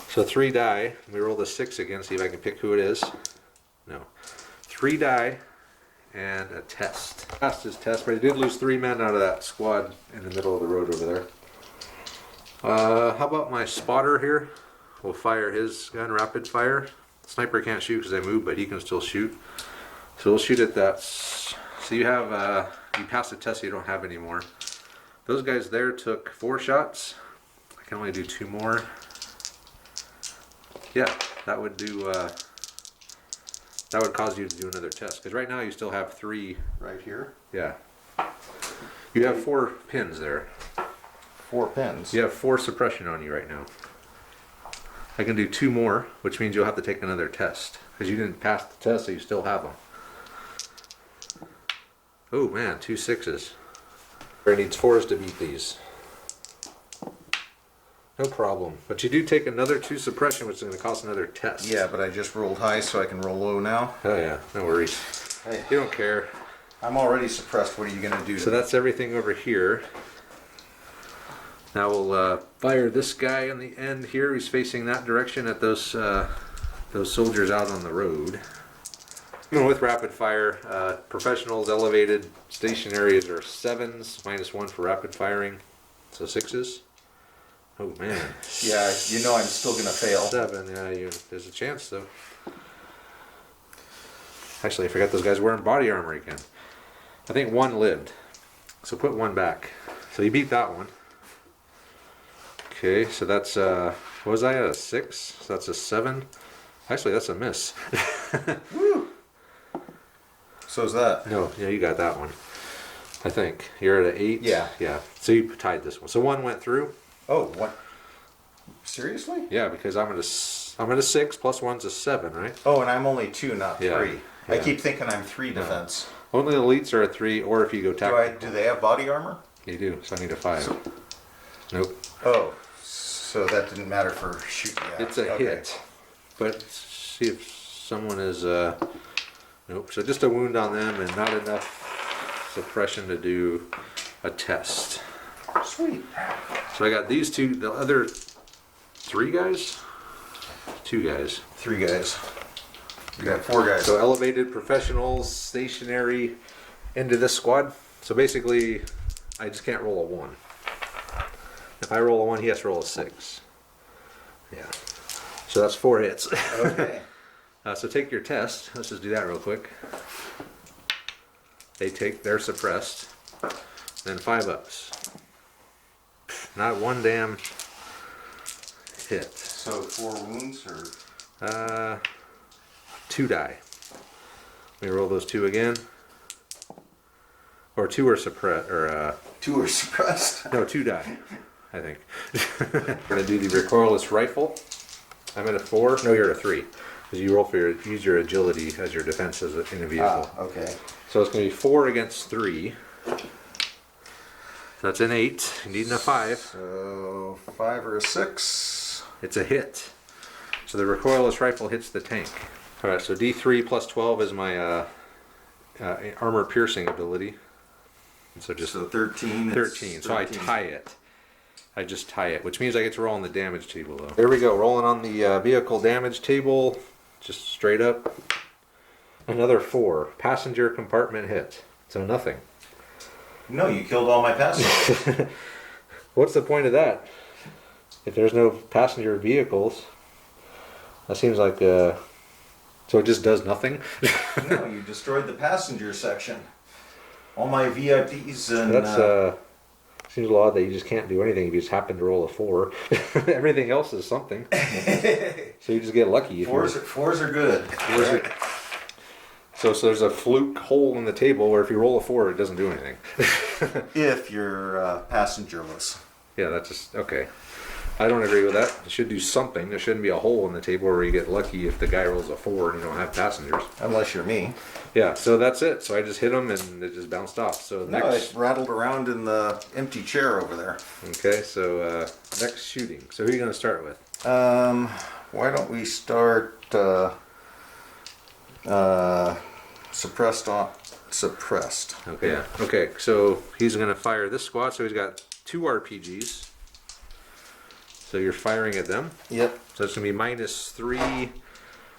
So 3 die. We roll the 6 again, see if I can pick who it is. No. 3 die and a test. Passed his test, but he did lose 3 men out of that squad in the middle of the road over there. How about my spotter here? We'll fire his gun, rapid fire. Sniper can't shoot because I moved, but he can still shoot. So we'll shoot at that. So you have, you passed the test, so you don't have any more. those guys there took 4 shots. I can only do 2 more. Yeah, that would do. That would cause you to do another test because right now you still have 3. Right here. Yeah. You have 4 pins there. 4 pins. You have 4 suppression on you right now. I can do 2 more, which means you'll have to take another test because you didn't pass the test, so you still have them. Oh man, 2 6s. It needs 4s to beat these. No problem. But you do take another 2 suppression, which is going to cost another test. Yeah, but I just rolled high, so I can roll low now. Oh yeah, no worries. Hey, You don't care. I'm already suppressed. What are you gonna do? So that's everything over here. Now we'll fire this guy on the end here. He's facing that direction at those soldiers out on the road. Even with rapid fire, professionals elevated stationaries are 7s, -1 for rapid firing, so 6s. Oh man. Yeah, you know I'm still gonna fail. 7, yeah, there's a chance though. Actually, I forgot those guys wearing body armor again. I think 1 lived, so put 1 back. So you beat that one. Okay, so that's what was I at, a 6? So that's a 7. Actually, that's a miss. Woo! So's that. No, yeah, you got that one. I think you're at an 8. Yeah. Yeah. So you tied this one. So 1 went through. Oh, what? Seriously? Yeah, because I'm at a 6 plus 1's a 7, right? Oh, and I'm only 2, not 3. Yeah. I Yeah. keep thinking I'm 3 defense. Only elites are a 3, or if you go tactical. Do they have body armor? You do. So I need a 5. Nope. Oh, so that didn't matter for shooting. Yeah. It's a okay. hit. But see if someone is nope. So just a wound on them and not enough suppression to do a test. Sweet. So I got these 2, the other 3 guys? 2 guys. 3 guys. We got 4 guys. So elevated professionals, stationary, into this squad. So basically, I just can't roll a 1. If I roll a 1, he has to roll a 6. Yeah. So that's 4 hits. Okay. So take your test. Let's just do that real quick. They're suppressed. Then 5 ups. Not 1 damn hit. So 4 wounds or? 2 die. Let me roll those 2 again. Or 2 are suppressed, or 2 are suppressed. no, 2 die, I think. We're gonna do the recoilless rifle. I'm at a 4. No, you're at a 3. Because you roll for use your agility as your defense in a vehicle. Ah, okay. So it's gonna be 4 against 3. So that's an 8. You need a 5. So 5 or a 6. It's a hit. So the recoilless rifle hits the tank. All right, so D3 plus 12 is my armor piercing ability. And so just So 13. 13. So I tie it. I just tie it, which means I get to roll on the damage table though. There we go, rolling on the vehicle damage table, just straight up. Another 4. Passenger compartment hit. So nothing. No, you killed all my passengers. What's the point of that? If there's no passenger vehicles, that seems like so it just does nothing. No, you destroyed the passenger section. All my VIPs and. That's seems a lot that you just can't do anything if you just happen to roll a 4. Everything else is something. So you just get lucky. If fours are good. So there's a fluke hole in the table where if you roll a 4, it doesn't do anything. If you're passengerless. Yeah, that's just okay. I don't agree with that. It should do something. There shouldn't be a hole in the table where you get lucky if the guy rolls a 4 and you don't have passengers. Unless you're me. Yeah, so that's it. So I just hit him and it just bounced off. So No, next. it rattled around in the empty chair over there. Okay, so next shooting. So who are you going to start with? Why don't we start suppressed on suppressed. Okay, yeah. Okay, so he's going to fire this squad. So he's got 2 RPGs. So you're firing at them. Yep. So it's going to be -3.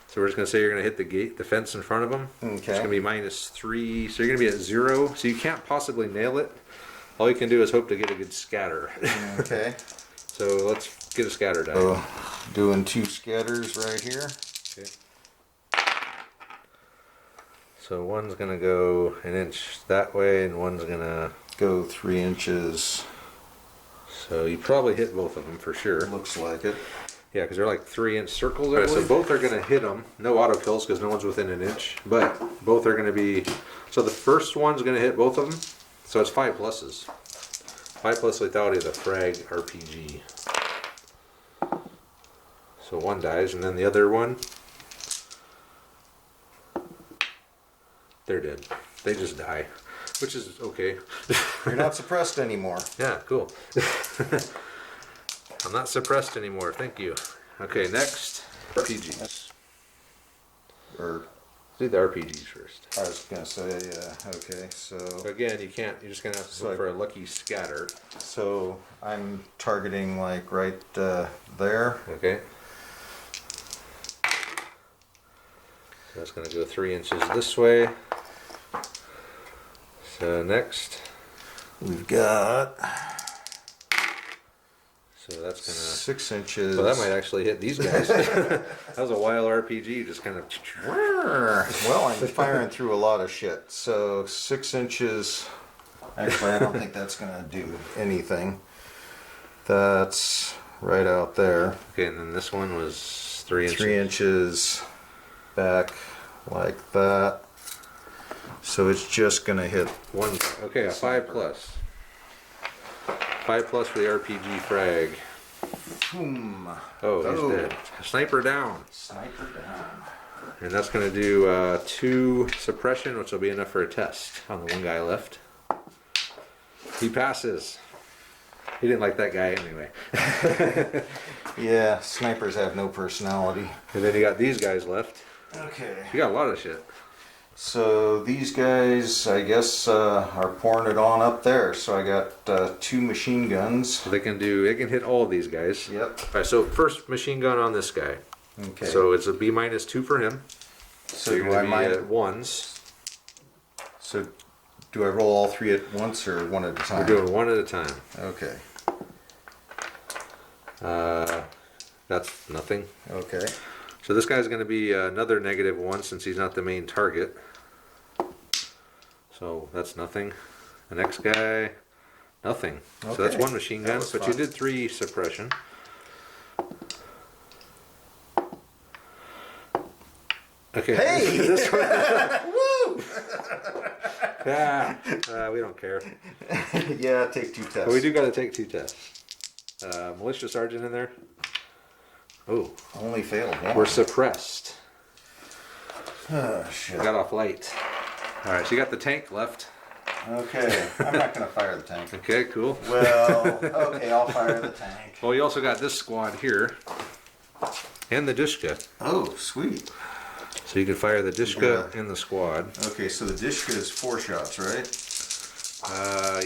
So we're just going to say you're going to hit the gate, the fence in front of them. Okay. It's going to be -3. So you're going to be at 0. So you can't possibly nail it. All you can do is hope to get a good scatter. Okay. So let's get a scatter die. So doing 2 scatters right here. Okay. So one's going to go an inch that way and one's going to Go 3 inches So you probably hit both of them for sure. Looks like it. Yeah, because they're like 3-inch circles. Right, so both are going to hit them. No auto kills because no one's within an inch. But both are going to be. So the first one's going to hit both of them. So it's 5 pluses. 5 plus lethality of the frag RPG. So one dies, and then the other one, they're dead. They just die, which is okay. You're not suppressed anymore. Yeah, cool. I'm not suppressed anymore, thank you. Okay, next, RPGs. Or Do the RPGs first. I was gonna say, okay, so Again, you can't, you're just gonna have to look for a lucky scatter. so I'm targeting like right there. Okay. So that's gonna go 3 inches this way. So next, We've got so that's gonna. 6 inches. Well, that might actually hit these guys. That was a wild RPG, just kind of. Well, I'm firing through a lot of shit. So 6 inches. Actually, I don't think that's gonna do anything. That's right out there. Okay, and then this one was 3 inches. 3 inches back like that. So it's just gonna hit. One. Okay, a 5 plus. 5 plus for the RPG frag. Boom. Oh, he's dead. Sniper down. Sniper down. And that's going to do 2 suppression, which will be enough for a test on the one guy left. He passes. He didn't like that guy anyway. Yeah, snipers have no personality. And then you got these guys left. Okay. You got a lot of shit. So these guys, I guess, are pouring it on up there. So I got 2 machine guns. So they can hit all of these guys. Yep. Alright, so first machine gun on this guy. Okay. So it's a B minus 2 for him. So you're do I going to be mind? at 1s. So do I roll all 3 at once or one at a time? We're doing 1 at a time. Okay. That's nothing. Okay. So this guy's going to be another -1 since he's not the main target. So that's nothing. The next guy, nothing. So that's Okay. 1 machine gun, was but fun. you did 3 suppression. Okay. Hey! This one. Woo! Yeah, we don't care. Yeah, take 2 tests. But we do got to take 2 tests. Militia sergeant in there. Oh, Only failed one. we're suppressed. Oh, shit. Got off light. All right, so you got the tank left. Okay, I'm not gonna fire the tank. Okay, cool. Well, okay, I'll fire the tank. Well, you also got this squad here, and the Dishka. Oh, sweet. So you can fire the Dishka and the squad. Okay, so the Dishka is 4 shots, right?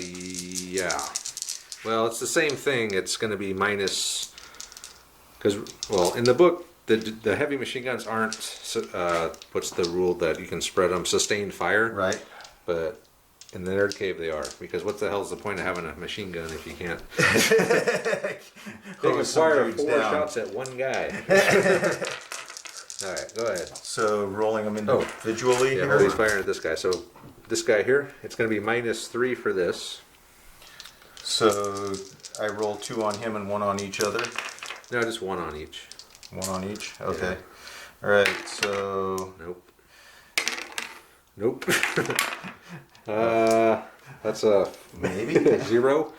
Yeah. Well, it's the same thing. It's going to be minus, because, well, in the book, the heavy machine guns aren't, what's the rule that you can spread them? Sustained fire. Right. But in the Nerd Cave they are, because what the hell's the point of having a machine gun if you can't? They can fire 4 shots at one guy. Alright, go ahead. So rolling them individually Yeah, here? well, he's firing at this guy. So this guy here, it's going to be -3 for this. So I roll 2 on him and 1 on each other? No, just 1 on each. 1 on each? Okay. Alright, so... Nope. Nope. That's a Maybe? 0.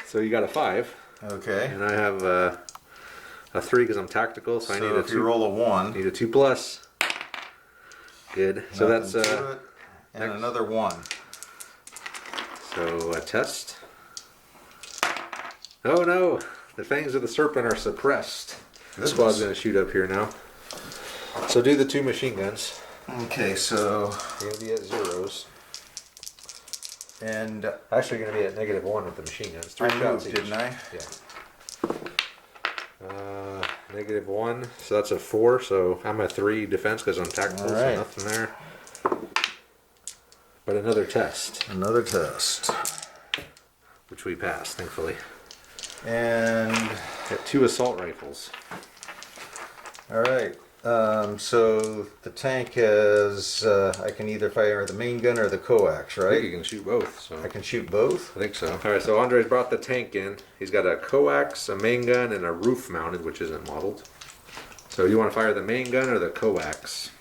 So you got a 5. Okay. And I have a 3 because I'm tactical, so I need a if 2. you roll a 1... Need a 2 plus. Good. So that's nothing to it, and next. another 1. So a test. Oh no! The fangs of the serpent are suppressed. The squad's gonna shoot up here now. So do the 2 machine guns. Okay, so... You're gonna be at 0s. And Actually, you're gonna be at -1 with the machine guns. 3 I shots moved, each. didn't I? Yeah. -1. So that's a 4. So I'm a 3 defense because I'm tactical. All right. So nothing there. But another test, Another test. which we passed, thankfully. And... Got 2 assault rifles. Alright. So the tank has, I can either fire the main gun or the coax, I think you right? can shoot both. So I can shoot both? I think so. All right, so Andre's brought the tank in. He's got a coax, a main gun, and a roof mounted, which isn't modeled. So you want to fire the main gun or the coax?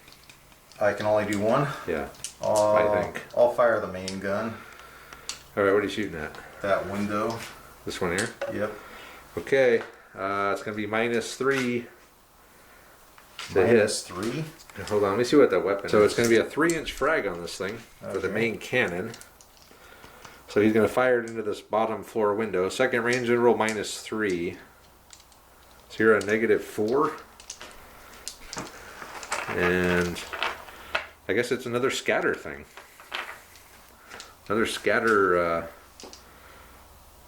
I can only do one? Yeah, I think. I'll fire the main gun. All right, what are you shooting at? That window. This one here? Yep. Okay, it's going to be -3. -3? Hold on, let me see what that weapon is. So it's going to be a 3-inch frag on this thing for the Okay. main cannon. So he's going to fire it into this bottom floor window. Second range interval -3. So you're a -4. And I guess it's another scatter thing. Another scatter,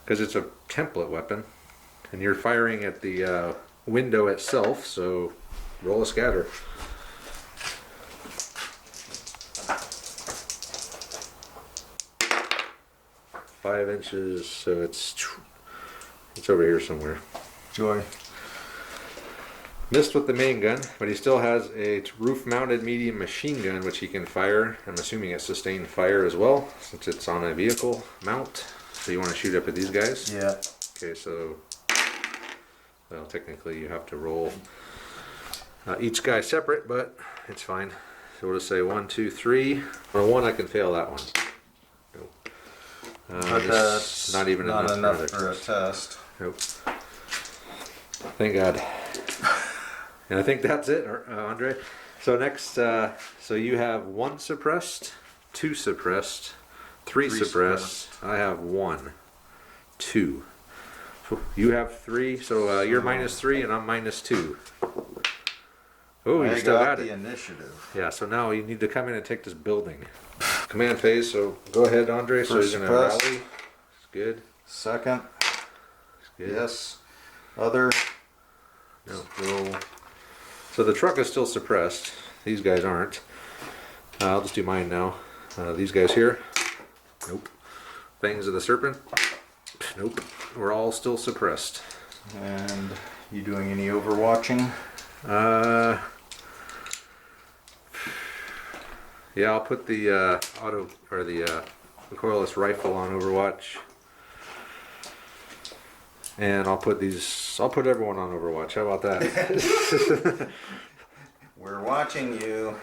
because it's a template weapon. And you're firing at the window itself, so roll a scatter. Five inches, so it's over here somewhere. Joy. Missed with the main gun, but he still has a roof-mounted medium machine gun, which he can fire. I'm assuming it sustained fire as well, since it's on a vehicle mount. So you want to shoot up at these guys? Yeah. Okay, so well, technically you have to roll each guy separate, but it's fine. So we'll just say 1, 2, 3. On 1, I can fail that one. Nope. But that's not even not enough enough for a test. Nope. Thank God. And I think that's it, Andre. So next, so you have 1 suppressed, 2 suppressed, 3 suppressed. I have 1, 2. So you have 3, so you're -3 and I'm -2. Oh, you still got the it. initiative. Yeah, so now you need to come in and take this building. Command phase, so go ahead, Andre. So First you're going to suppressed. rally. It's good. Second. It's good. Yes. Other. No. Still. So the truck is still suppressed. These guys aren't. I'll just do mine now. These guys here. Nope. Fangs of the Serpent. Nope. We're all still suppressed. And you doing any overwatching? Yeah, I'll put the auto or the recoilless rifle on Overwatch. And I'll put everyone on Overwatch. How about that? We're watching you.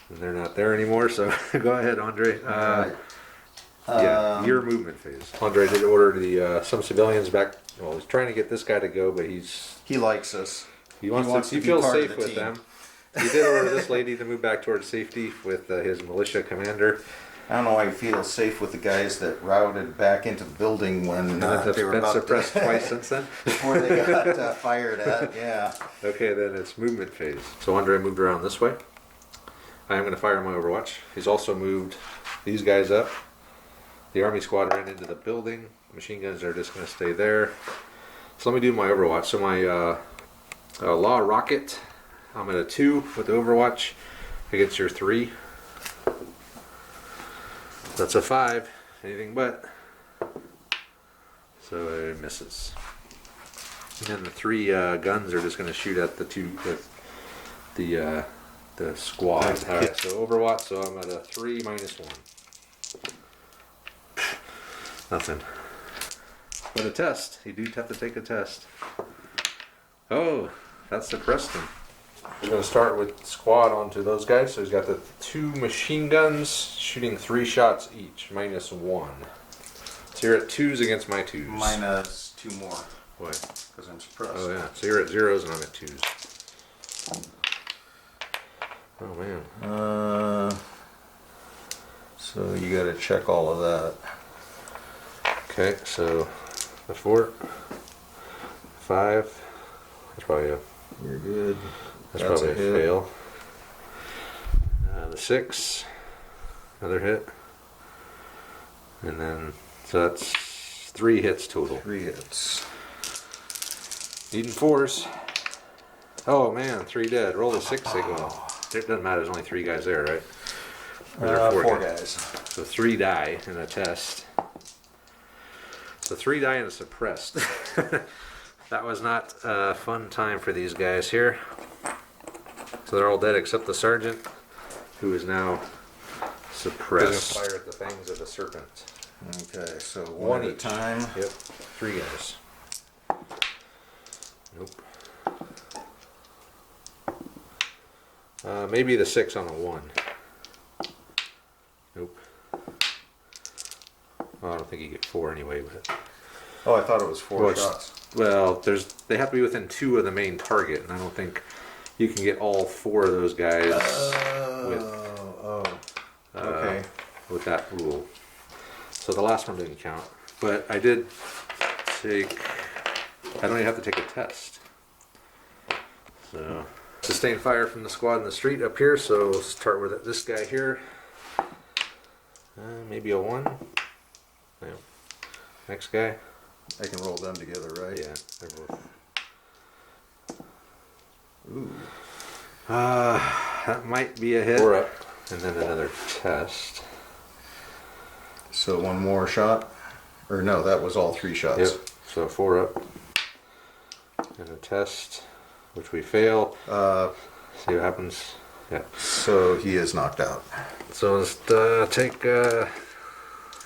And they're not there anymore, so go ahead, Andre. Alright. Yeah, your movement phase. Andre did order the some civilians back. Well, he's trying to get this guy to go, but He likes us. he wants to be feel part of safe the with team. them. He did order this lady to move back towards safety with his militia commander. I don't know why he feels safe with the guys that routed back into the building when That's they were been about suppressed twice since then. before they got fired at. Yeah. Okay, then it's movement phase. So Andre moved around this way. I am going to fire my Overwatch. He's also moved these guys up. The army squad ran into the building. Machine guns are just going to stay there. So let me do my Overwatch. So my Law Rocket, I'm at a 2 with the Overwatch against your 3. That's a 5. Anything but. So it misses. And then the 3 guns are just going to shoot at the 2 with the squad. All right, so Overwatch. So I'm at a 3 -1. Nothing. But a test. You do have to take a test. Oh, that suppressed him. We're going to start with squad onto those guys. So he's got the 2 machine guns shooting 3 shots each, -1. So you're at 2s against my 2s. Minus 2 more What? because I'm suppressed. Oh yeah. So you're at 0s and I'm at 2s. Oh man. So you got to check all of that. Okay, so the 4, 5. That's probably a You're good. That's That's probably a a hit. fail. The 6, another hit. And then, so that's 3 hits total. 3 hits. Needing 4s. Oh man, 3 dead. Roll a 6, they go. It doesn't matter, there's only 3 guys there, right? Or there are 4 guys. So 3 die in a test. So 3 die in a suppressed. That was not a fun time for these guys here. So So they're all dead except the sergeant, who is now suppressed. Doesn't fire at the fangs of the serpent. Okay, so one at a each. time. Yep, 3 guys. Nope. Maybe the 6 on a 1. Nope. Well, I don't think you get 4 anyway, but Oh, I thought it was 4 Well, it's- shots. well, they have to be within 2 of the main target, and I don't think you can get all 4 of those guys Okay. with that rule. So the last one didn't count, but I did take. I don't even have to take a test. So sustained fire from the squad in the street up here. So we'll start with this guy here. Maybe a 1. Yeah. Next guy. I can roll them together, right? Yeah, they're both. Ooh. That might be a hit. 4 up. And then another test. So one more shot? Or no, that was all 3 shots. Yep. So 4 up. And a test, which we fail. See what happens. Yeah. So he is knocked out. So let's take the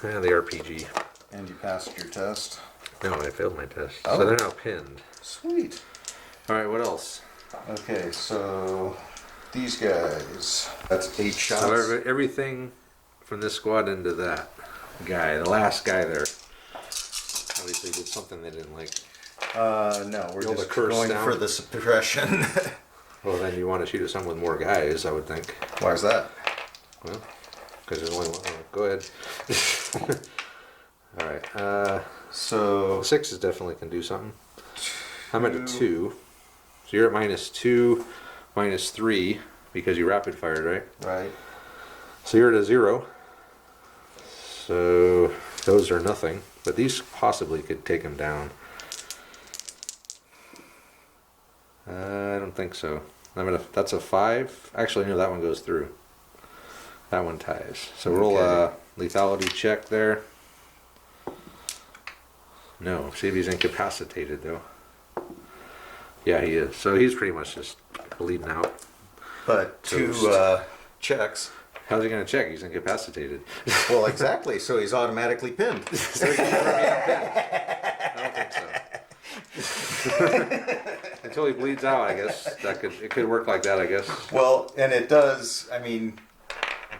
RPG. And you passed your test. No, I failed my test. Oh. So they're now pinned. Sweet. All right, what else? Okay, so these guys, that's 8 shots. So everything from this squad into that guy, the last guy there, obviously did something they didn't like. No, we're Roll the just curse going down. for the suppression. Well, then you want to shoot at someone with more guys, I would think. Why is that? Well, because there's only one. Oh, go ahead. All right. So 6 is definitely can do something. I'm at a 2. So you're at -2, -3 because you rapid fired, right? right. So you're at a 0. So those are nothing, but these possibly could take him down. I don't think so. That's a 5. Actually, no, that one goes through. That one ties. So roll a lethality check there. No, see if he's incapacitated though. Yeah, he is. So he's pretty much just bleeding out. But 2 Toast. checks. How's he gonna check? He's incapacitated. Well, exactly. So he's automatically pinned. So he can never be unpinned. I don't think so. Until he bleeds out, I guess it could work like that. I guess. Well, and it does. I mean,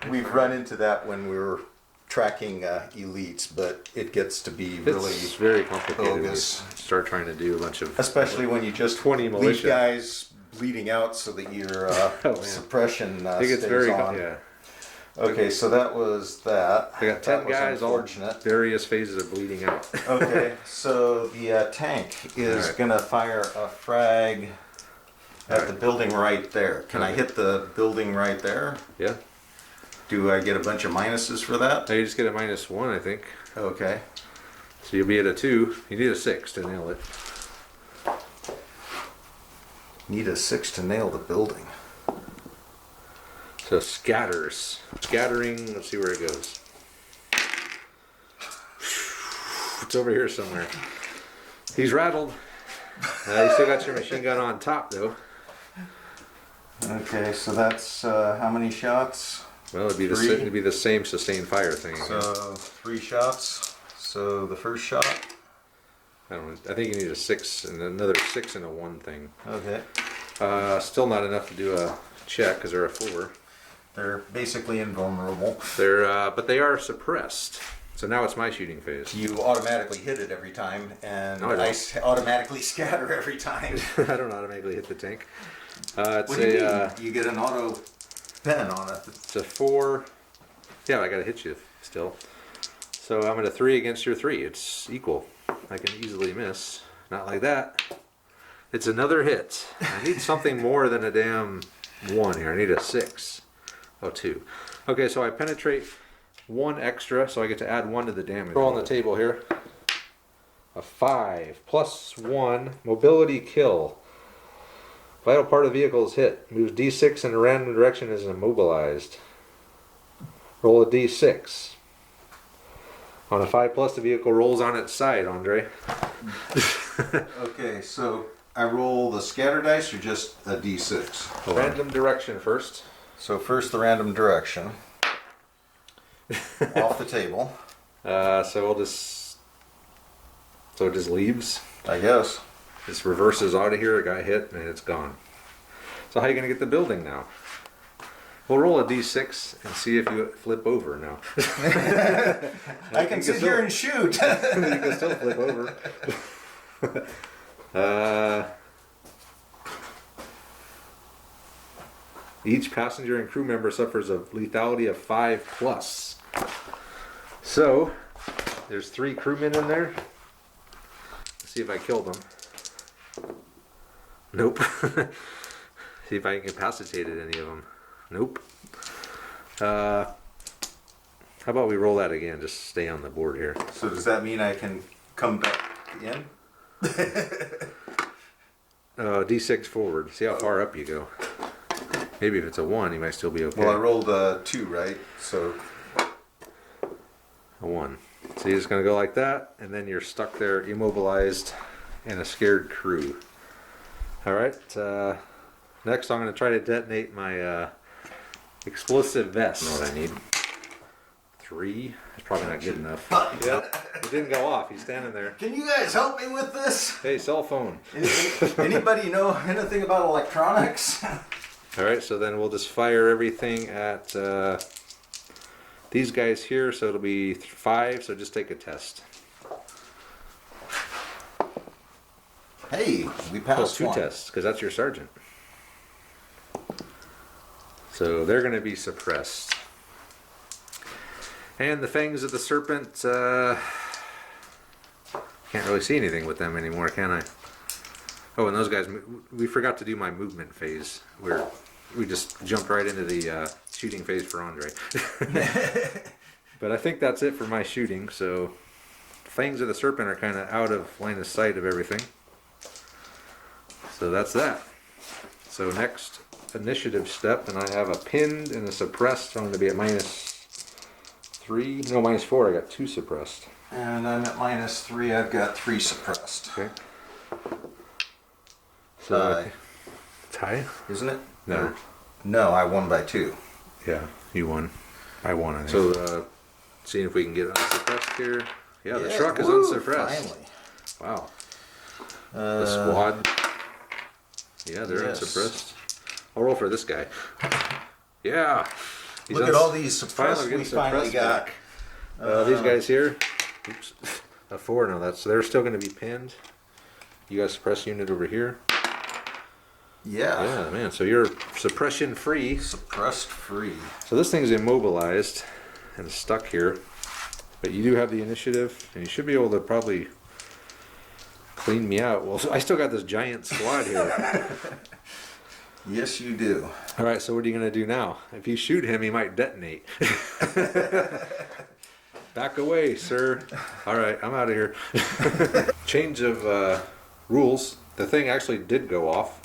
we've run into that when we were tracking elites, but it gets to be really It's very complicated when you bogus. start trying to do a bunch of. Especially when you just 20 leave militia. guys bleeding out so that your man. suppression I think it's stays very on. yeah. Okay, so that was that. I got 10 That was guys, all unfortunate. various phases of bleeding out. Okay, so the tank is Alright. gonna fire a frag at the Alright. building right there. Can I Okay. hit the building right there? Yeah. Do I get a bunch of minuses for that? Now you just get a -1, I think. Okay. So you'll be at a 2. You need a 6 to nail it. Need a 6 to nail the building. So scatters. Scattering, let's see where it goes. It's over here somewhere. He's rattled. You still got your machine gun on top though. Okay, so that's how many shots? Well, it'd be Three. the same sustained fire thing. So 3 shots. So the first shot. I don't know. I think you need a 6 and another 6 and a 1 thing. Okay. Still not enough to do a check because they're a 4. They're basically invulnerable. But they are suppressed. So now it's my shooting phase. You automatically hit it every time, and No, I don't. automatically scatter every time. I don't automatically hit the tank. It's What do you a mean? You get an auto pen on it. it's a 4. Yeah, I gotta hit you still. So I'm at a 3 against your 3. It's equal. I can easily miss. Not like that. It's another hit. I need something more than a damn 1 here. I need a 6. Oh, 2. Okay, so I penetrate 1 extra, so I get to add 1 to the damage. Roll on the table here. A 5 plus 1 mobility kill. Vital part of the vehicle is hit. Moves D6 in a random direction is immobilized. Roll a D6. On a 5 plus, the vehicle rolls on its side, Andre. Okay, so I roll the scatter dice or just a d6? Random direction first. So first the random direction. Off the table. So we'll just... So it just leaves. I guess. This reverses out of here, it got hit, and it's gone. So how are you going to get the building now? We'll roll a d6 and see if you flip over now. I can sit here and shoot. You can still flip over. Each passenger and crew member suffers a lethality of 5+. So, there's 3 crewmen in there. Let's see if I killed them. Nope. See if I incapacitated any of them. Nope. How about we roll that again, just stay on the board here. So does that mean I can come back in? D6 forward. See how far up you go. Maybe if it's a 1, you might still be okay. Well, I rolled a 2, right? So a 1. So you're just going to go like that, and then you're stuck there, immobilized, and a scared crew. Alright, next I'm going to try to detonate my explosive vest. I know what I need. 3. That's probably not good enough. Yep. It didn't go off. He's standing there. Can you guys help me with this? Hey, cell phone. Anybody know anything about electronics? Alright, so then we'll just fire everything at these guys here. So it'll be 5, so just take a test. Hey, we Well, passed 2 one. tests, because that's your sergeant. So they're going to be suppressed. And the fangs of the serpent, can't really see anything with them anymore, can I? Oh, and those guys, we forgot to do my movement phase, where we just jumped right into the shooting phase for Andre. But I think that's it for my shooting, so fangs of the serpent are kind of out of line of sight of everything. So that's that. So next initiative step, and I have a pinned and a suppressed, so I'm going to be at -3, no, -4, I got 2 suppressed. And I'm at -3, I've got 3 suppressed. Okay. So Tie. Tie? Isn't it? No. No, I won by 2. Yeah, you won. I won, I think. So, seeing if we can get unsuppressed here. Yeah, the truck is woo, unsuppressed. Finally. Wow. The squad. Yeah, they're yes. unsuppressed. I'll roll for this guy. Yeah. He's Look at all these suppressed getting we finally suppressed got. these guys here. Oops. A 4. No, they're still going to be pinned. You got a suppress unit over here. Yeah. Yeah, man. So you're suppression free. Suppressed free. So this thing's immobilized and stuck here, but you do have the initiative, and you should be able to probably clean me out. Well, I still got this giant squad here. Yes, you do. All right, so what are you going to do now? If you shoot him, he might detonate. Back away, sir. All right, I'm out of here. Change of rules. The thing actually did go off.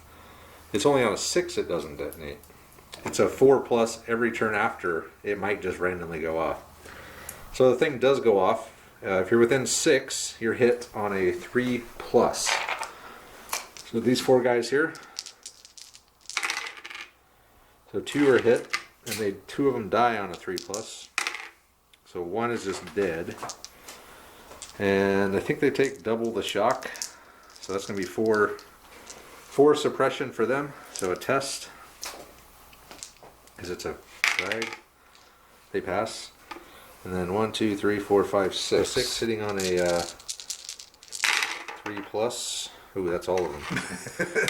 It's only on a 6 it doesn't detonate. It's a 4+ every turn after. It might just randomly go off. So the thing does go off. If you're within 6, you're hit on a 3+. So these 4 guys here. So 2 are hit, and 2 of them die on a 3+. So 1 is just dead. And I think they take double the shock. So that's going to be 4 suppression for them. So a test. Because it's a drag. They pass. And then 1, 2, 3, 4, 5, 6. So 6 sitting on a 3+. Ooh, that's all of them.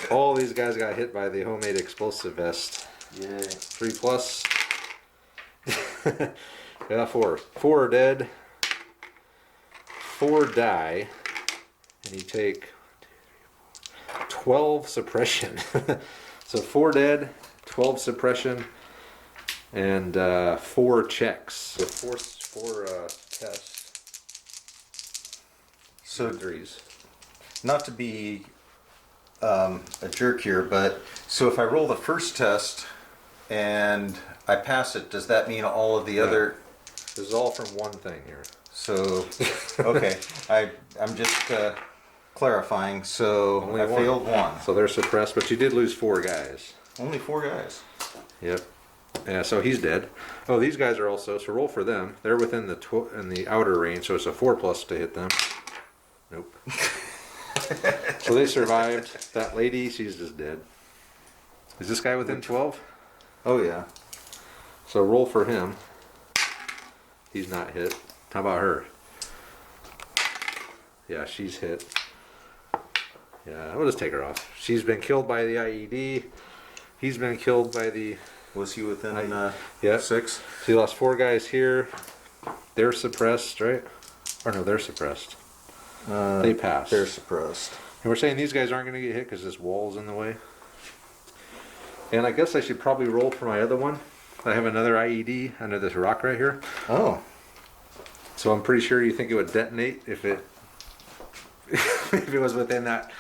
All these guys got hit by the homemade explosive vest. Yay. 3+. Yeah, 4. 4 are dead. 4 die. And you take 12 suppression. So 4 dead, 12 suppression, and 4 checks. With 4 tests. So, 3s. not to be a jerk here, but so if I roll the first test and I pass it, does that mean all of the other? This is all from one thing here. So, okay, I'm just clarifying. So Only I one. failed one. So they're suppressed, but you did lose 4 guys. Only 4 guys. Yep. Yeah, so he's dead. Oh, these guys are also, so roll for them. They're within the in the outer range, so it's a 4+ to hit them. Nope. So they survived. That lady, she's just dead. Is this guy within 12? Oh yeah. So roll for him. He's not hit. How about her? Yeah, she's hit. Yeah, we'll just take her off. She's been killed by the IED. He's been killed by the... Was he within yeah. 6? So you lost 4 guys here. They're suppressed, right? Or no, they're suppressed. They pass. They're suppressed. And we're saying these guys aren't going to get hit because this wall's in the way. And I guess I should probably roll for my other one. I have another IED under this rock right here. Oh. So I'm pretty sure you think it would detonate if it if it was within that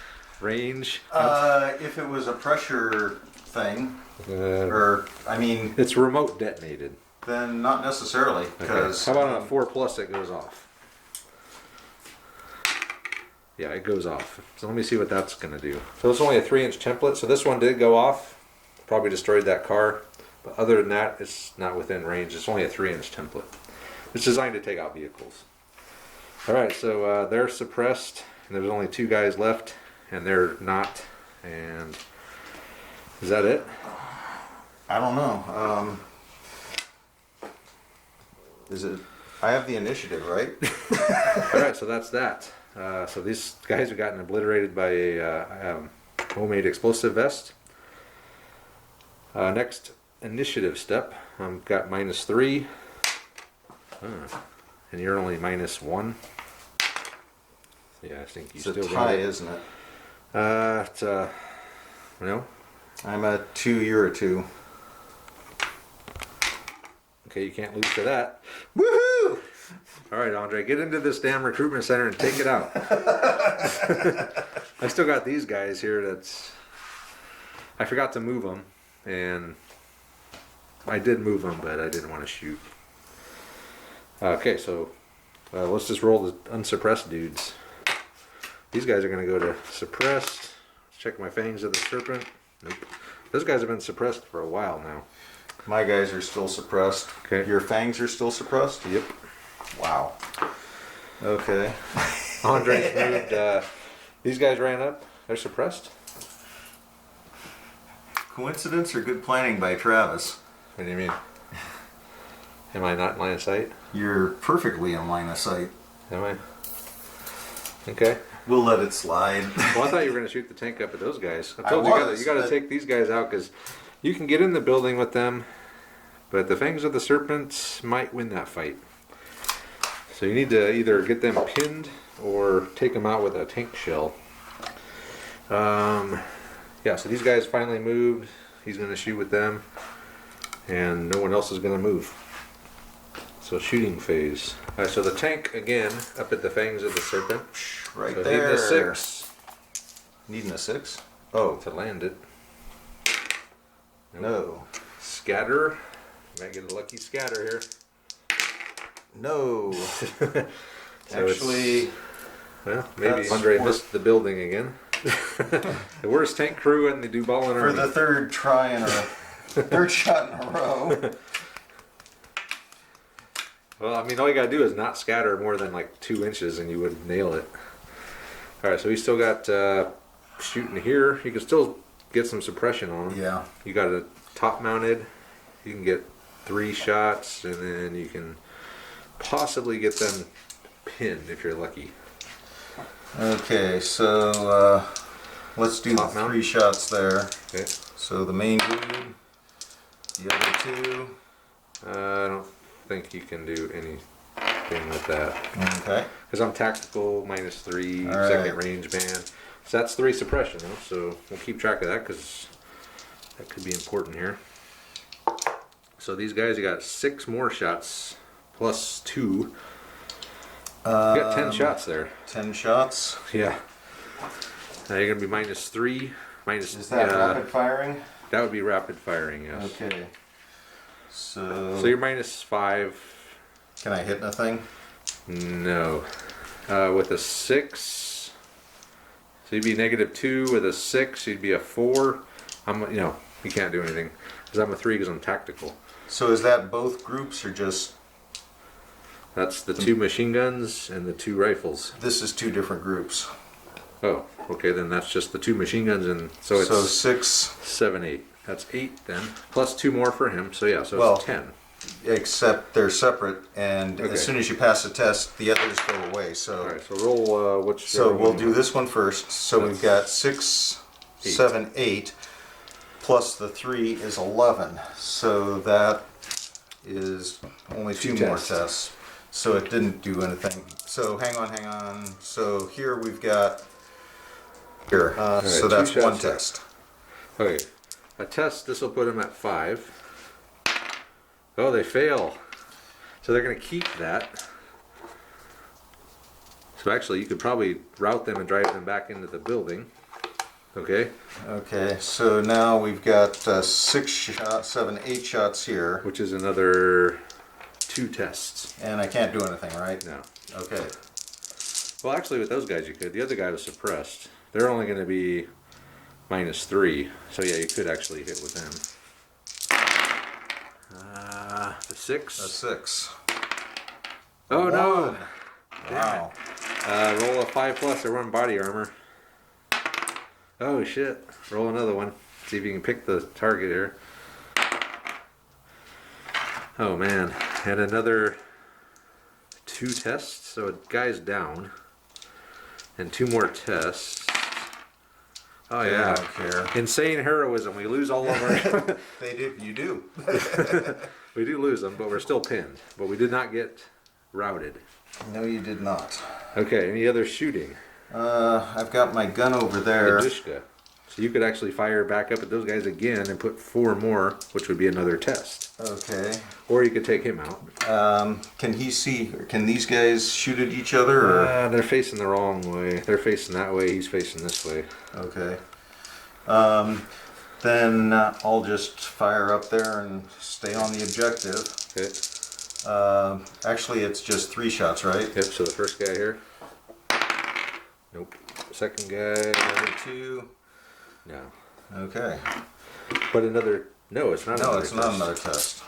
range. If it was a pressure thing, or I mean, it's remote detonated. then not necessarily. Because how about on a 4+ it goes off? Yeah, it goes off. So let me see what that's going to do. So it's only a 3-inch template. So this one did go off. Probably destroyed that car. But other than that, it's not within range. It's only a 3-inch template. It's designed to take out vehicles. Alright, so they're suppressed. And there's only 2 guys left. And they're not. And is that it? I don't know. Is it? I have the initiative, right? Alright, so that's that. So these guys have gotten obliterated by a homemade explosive vest. Next initiative step, I've got -3. And you're only -1. Yeah, I think you It's still a got tie, it. isn't it? It's no. I'm a 2, you're a 2. Okay, you can't lose to that. Woohoo! All right, Andre, get into this damn recruitment center and take it out. I still got these guys here. I forgot to move them, and I did move them, but I didn't want to shoot. Okay, so let's just roll the unsuppressed dudes. These guys are going to go to suppressed. Check my fangs of the serpent. Nope. Those guys have been suppressed for a while now. My guys are still suppressed. Okay. Your fangs are still suppressed? Yep. Wow. Okay. Andre's moved. These guys ran up. They're suppressed. Coincidence or good planning by Travis? What do you mean? Am I not in line of sight? You're perfectly in line of sight. Am I? Okay. We'll let it slide. Well, I thought you were going to shoot the tank up at those guys. I I told was, you got to but- take these guys out because you can get in the building with them, but the fangs of the serpent might win that fight. So you need to either get them pinned or take them out with a tank shell. Yeah, so these guys finally moved. He's going to shoot with them, and no one else is going to move. So shooting phase. All right, so the tank again up at the fangs of the serpent. Right So there. needing a 6 Needing a 6? Oh, to land it. no. Scatter. Might get a lucky scatter here. No. So Actually, well, maybe that's Andre worth- missed the building again. The worst tank crew in the Dubalan Army. for the third try in a third shot in a row. Well, I mean, all you gotta do is not scatter more than like 2 inches, and you would nail it. All right, so we still got shooting here. You can still get some suppression on them. Yeah. You got a top mounted. You can get 3 shots, and then you can possibly get them pinned if you're lucky. Okay, so let's do Top the mount. 3 shots there. Okay. So the main dude, the other 2. I don't think you can do anything with that. Okay. Because I'm tactical, -3, All right. second range band. So that's 3 suppression, though. So we'll keep track of that because that could be important here. So these guys, you got 6 more shots plus 2. You got 10 shots there. 10 shots. Yeah. Now you're gonna be -3, minus. Is that rapid firing? That would be rapid firing, yes. Okay. So So you're -5. can I hit nothing? No. With a 6, So you'd be -2 with a 6. You'd be a 4. You can't do anything because I'm a 3 because I'm tactical. So is that both groups or just? That's the 2 machine guns and the 2 rifles. This is 2 different groups. Oh, okay. Then that's just the 2 machine guns, and so it's 6, 7, 8. That's 8 then, plus 2 more for him. So yeah, so it's 10. Except they're separate, and Okay. as soon as you pass the test, the others go away. So, All right. So roll which. so we'll do this one first. So we've got 6, 7, 8, plus the 3 is 11. So that is only 2 more tests. So it didn't do anything. So hang on. So here we've got here. right, so 2 that's one shots. test. Okay. A test. This will put him at 5. Oh, they fail. So they're going to keep that. So actually, you could probably route them and drive them back into the building. Okay. Okay. So now we've got 6 shots, 7, 8 shots here, Which is another 2 tests. and I can't do anything, right? No. Okay. Well, actually, with those guys, you could. The other guy was suppressed. They're only going to be -3. So yeah, you could actually hit with them. The 6. A 6. Oh no! Wow. Roll a 5+. They're wearing body armor. Oh shit! Roll another one. See if you can pick the target here. Oh man! And another 2 tests. So a guy's down, and 2 more tests. Oh I yeah! don't care. Insane heroism. We lose all of our. They do. You do. We do lose them, but we're still pinned. But we did not get routed. No, you did not. Okay. Any other shooting? I've got my gun over there. Dushka. So you could actually fire back up at those guys again and put 4 more, which would be another test. Okay. Or you could take him out. Can he see? Can these guys shoot at each other? Or? They're facing the wrong way. They're facing that way. He's facing this way. Okay. Then I'll just fire up there and stay on the objective. Okay. Actually, it's just 3 shots, right? Yep. So the first guy here. Nope. Second guy. Another 2. No. Okay. But another. No, it's not. No, another it's test. not another test.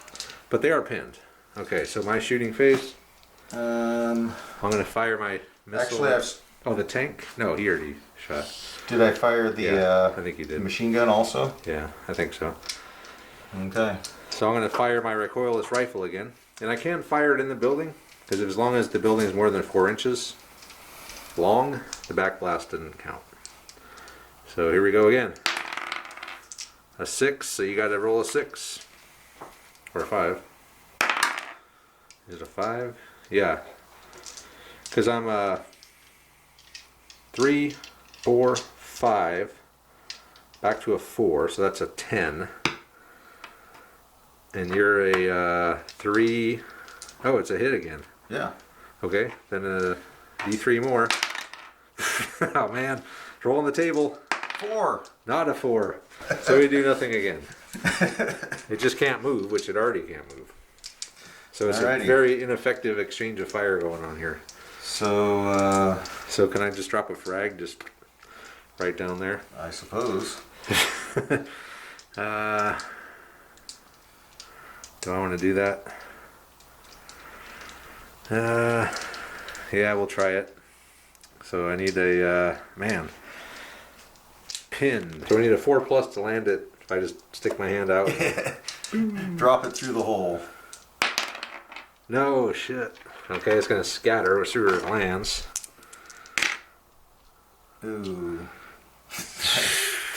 But they are pinned. Okay. So my shooting phase. Um, I'm gonna fire my missile. actually, Oh, the tank? No, he already shot. did I fire the Yeah, I think you did. machine gun also? Yeah, I think so. Okay. So I'm going to fire my recoilless rifle again. And I can fire it in the building, because as long as the building is more than 4 inches long, the back blast didn't count. So here we go again. A 6, so you got to roll a 6. Or a 5. Is it a 5? Yeah. Because I'm a 3, 4, 5, back to a 4, so that's a 10. And you're a 3. Oh, it's a hit again. Yeah. Okay, then a D3 more. Oh man, it's rolling the table. 4. Not a 4. So we do nothing again. It just can't move, which it already can't move. So it's Alrighty. a very ineffective exchange of fire going on here. So, So can I just drop a frag just right down there? I suppose. Do I want to do that? Yeah, we'll try it. So I need a, man, pin. So I need a 4+ to land it if I just stick my hand out. Drop it through the hole. No, shit. Okay, it's going to scatter as soon as it lands. Ooh.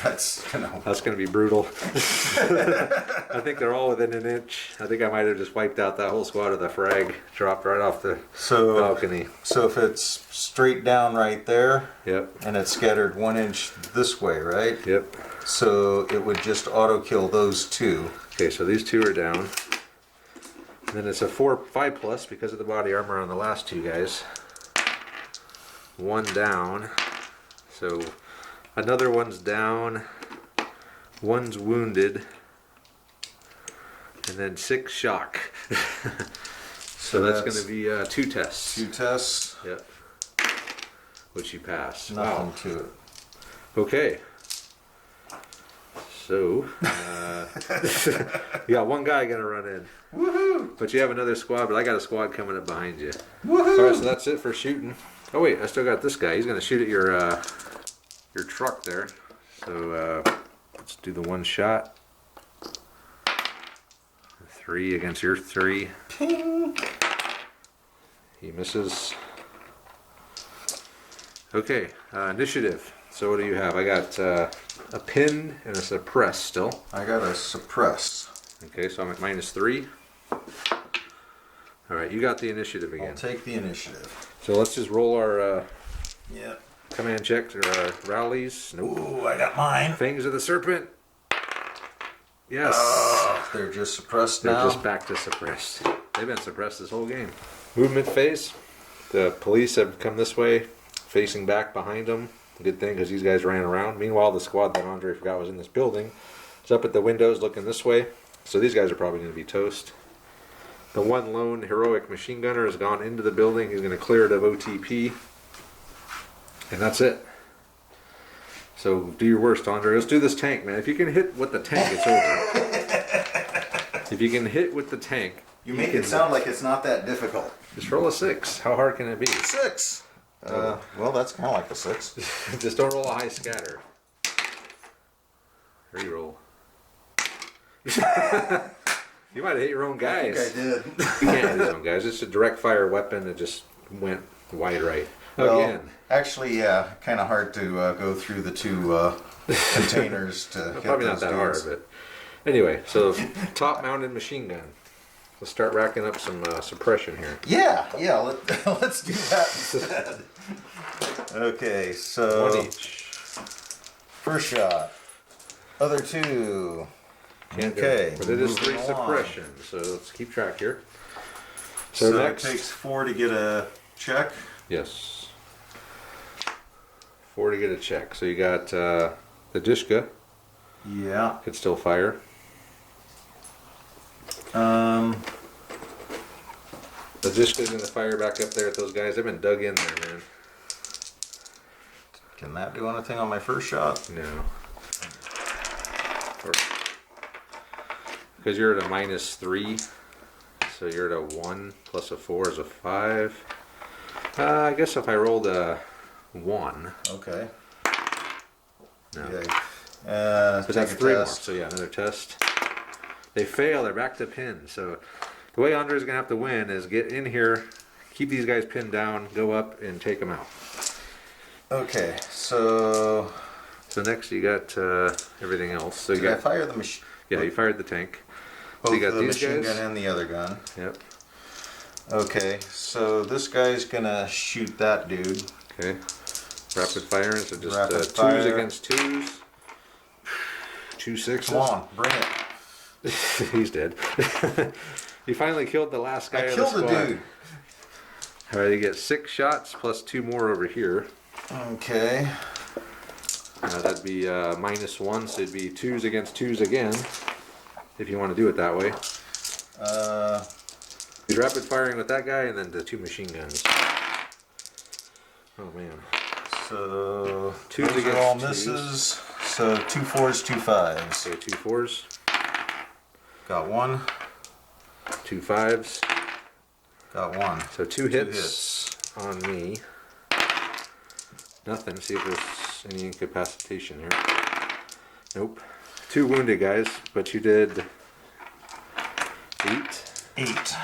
That's, That's going to be brutal. I think they're all within an inch. I think I might have just wiped out that whole squad of the frag. Dropped right off the balcony. So if it's straight down right there, Yep. and it's scattered 1 inch this way, right? Yep. So it would just auto kill those 2. Okay, so these 2 are down. And then it's a 5+ because of the body armor on the last 2 guys. 1 down. So another one's down. 1's wounded. And then 6 shock. So that's going to be 2 tests. 2 tests. Yep. Which you pass. Nothing Wow. to it. Okay. So, you got one guy gonna run in. Woohoo! But you have another squad, but I got a squad coming up behind you. Woohoo! Alright, so that's it for shooting. Oh wait, I still got this guy. He's gonna shoot at your truck there. So let's do the one shot. 3 against your 3. Ping. He misses. Okay, initiative. So what do you have? I got a pin and a suppress still. I got a suppress. Okay, so I'm at -3. Alright, you got the initiative again. I'll take the initiative. So let's just roll our Yep. command checks or our rallies. Nope. Ooh, I got mine. Fangs of the Serpent. Yes. They're just suppressed They're now. just back to suppressed. They've been suppressed this whole game. Movement phase. The police have come this way, facing back behind them. Good thing, because these guys ran around. Meanwhile, the squad that Andre forgot was in this building is up at the windows looking this way. So these guys are probably going to be toast. The one lone heroic machine gunner has gone into the building. He's going to clear it of OTP. And that's it. So do your worst, Andre. Let's do this tank, man. If you can hit with the tank, it's over. If you can hit with the tank, You make it sound like it's not that difficult. just roll a 6. How hard can it be? 6. Well, that's kind of like a 6. Just don't roll a high scatter. Reroll. You might have hit your own guys. I think I did. You can't hit your own guys. It's a direct fire weapon that just went wide right. Well, Again. actually, yeah, kind of hard to go through the 2 containers to hit Probably not those that hard, dudes. but anyway, so top mounted machine gun. Let's start racking up some suppression here. Yeah, let's do that instead. Okay, so 1 each. first shot, other 2. Can't do Okay, it. But it is moving 3 along. suppression, so let's keep track here. So next, it takes 4 to get a check. yes, 4 to get a check. So you got the Dishka Yeah. could still fire. The Dishka's gonna fire back up there at those guys. They've been dug in there, man. Can that do anything on my first shot? No. Because you're at a -3, so you're at a 1 plus a 4 is a 5. I guess if I rolled a 1, Okay. no. Yeah. But that's take a 3 more, test. so yeah, another test. They fail, they're back to pin. So the way Andre's gonna have to win is get in here, keep these guys pinned down, go up and take them out. Okay, so So next you got everything else. So you did I got, fire the machine? yeah, you fired the tank. Both So you got the these machine guys. gun and the other gun. Yep. Okay, so this guy's gonna shoot that dude. Okay. Rapid firing, so just Rapid 2s fire. against 2s. 2 6s. Come on, bring it. He's dead. You finally killed the last guy I of killed the the squad. dude. Alright, you get 6 shots plus 2 more over here. Okay. That'd be -1, so it'd be 2s against 2s again. If you want to do it that way. He's rapid firing with that guy and then the 2 machine guns. Oh man. So Twos those are against all twos. misses. So 2 4s, 2 5s. So 2 4s, Got 1. 2 5s. Got 1. So 2 hits on me. Nothing. See if there's any incapacitation here. Nope. 2 wounded guys, but you did 8. 8.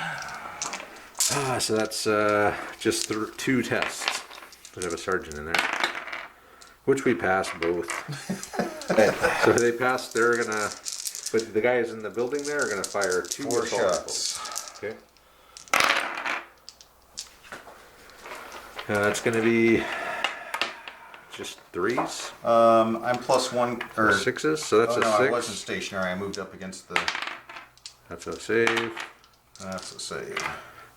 So that's just 2 tests. We have a sergeant in there, which we passed both. So if they passed, they're gonna. But the guys in the building there are gonna fire 2 4 assault shots. rifles. Okay. It's gonna be just 3s. I'm +1 or 6s. So that's oh, a no, 6. I wasn't stationary. I moved up against the. That's a save. That's a save.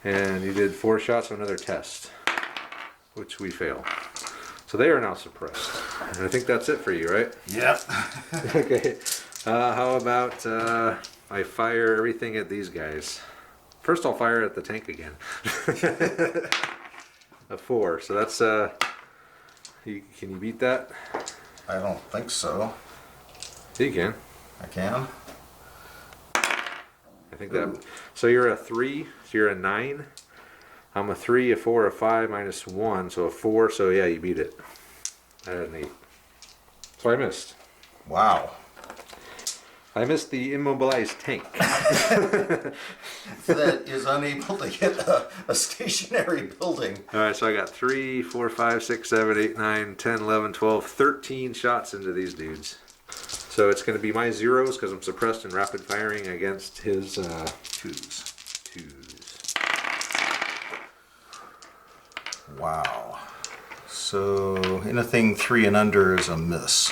And you did 4 shots on another test, which we fail. So they are now suppressed. And I think that's it for you, right? Yep. Okay. How about I fire everything at these guys? First I'll fire at the tank again. A 4. So that's can you beat that? I don't think so. You can. I can. I think that. So you're a 3. So you're a 9. I'm a 3, a 4, a 5, minus 1. So a 4. So yeah, you beat it. I had an 8. So I missed. Wow. I missed the immobilized tank. That is unable to hit a stationary building. Alright, so I got 3, 4, 5, 6, 7, 8, 9, 10, 11, 12, 13 shots into these dudes. So it's going to be my zeros because I'm suppressed and rapid firing against his twos. Wow. So anything 3 and under is a miss.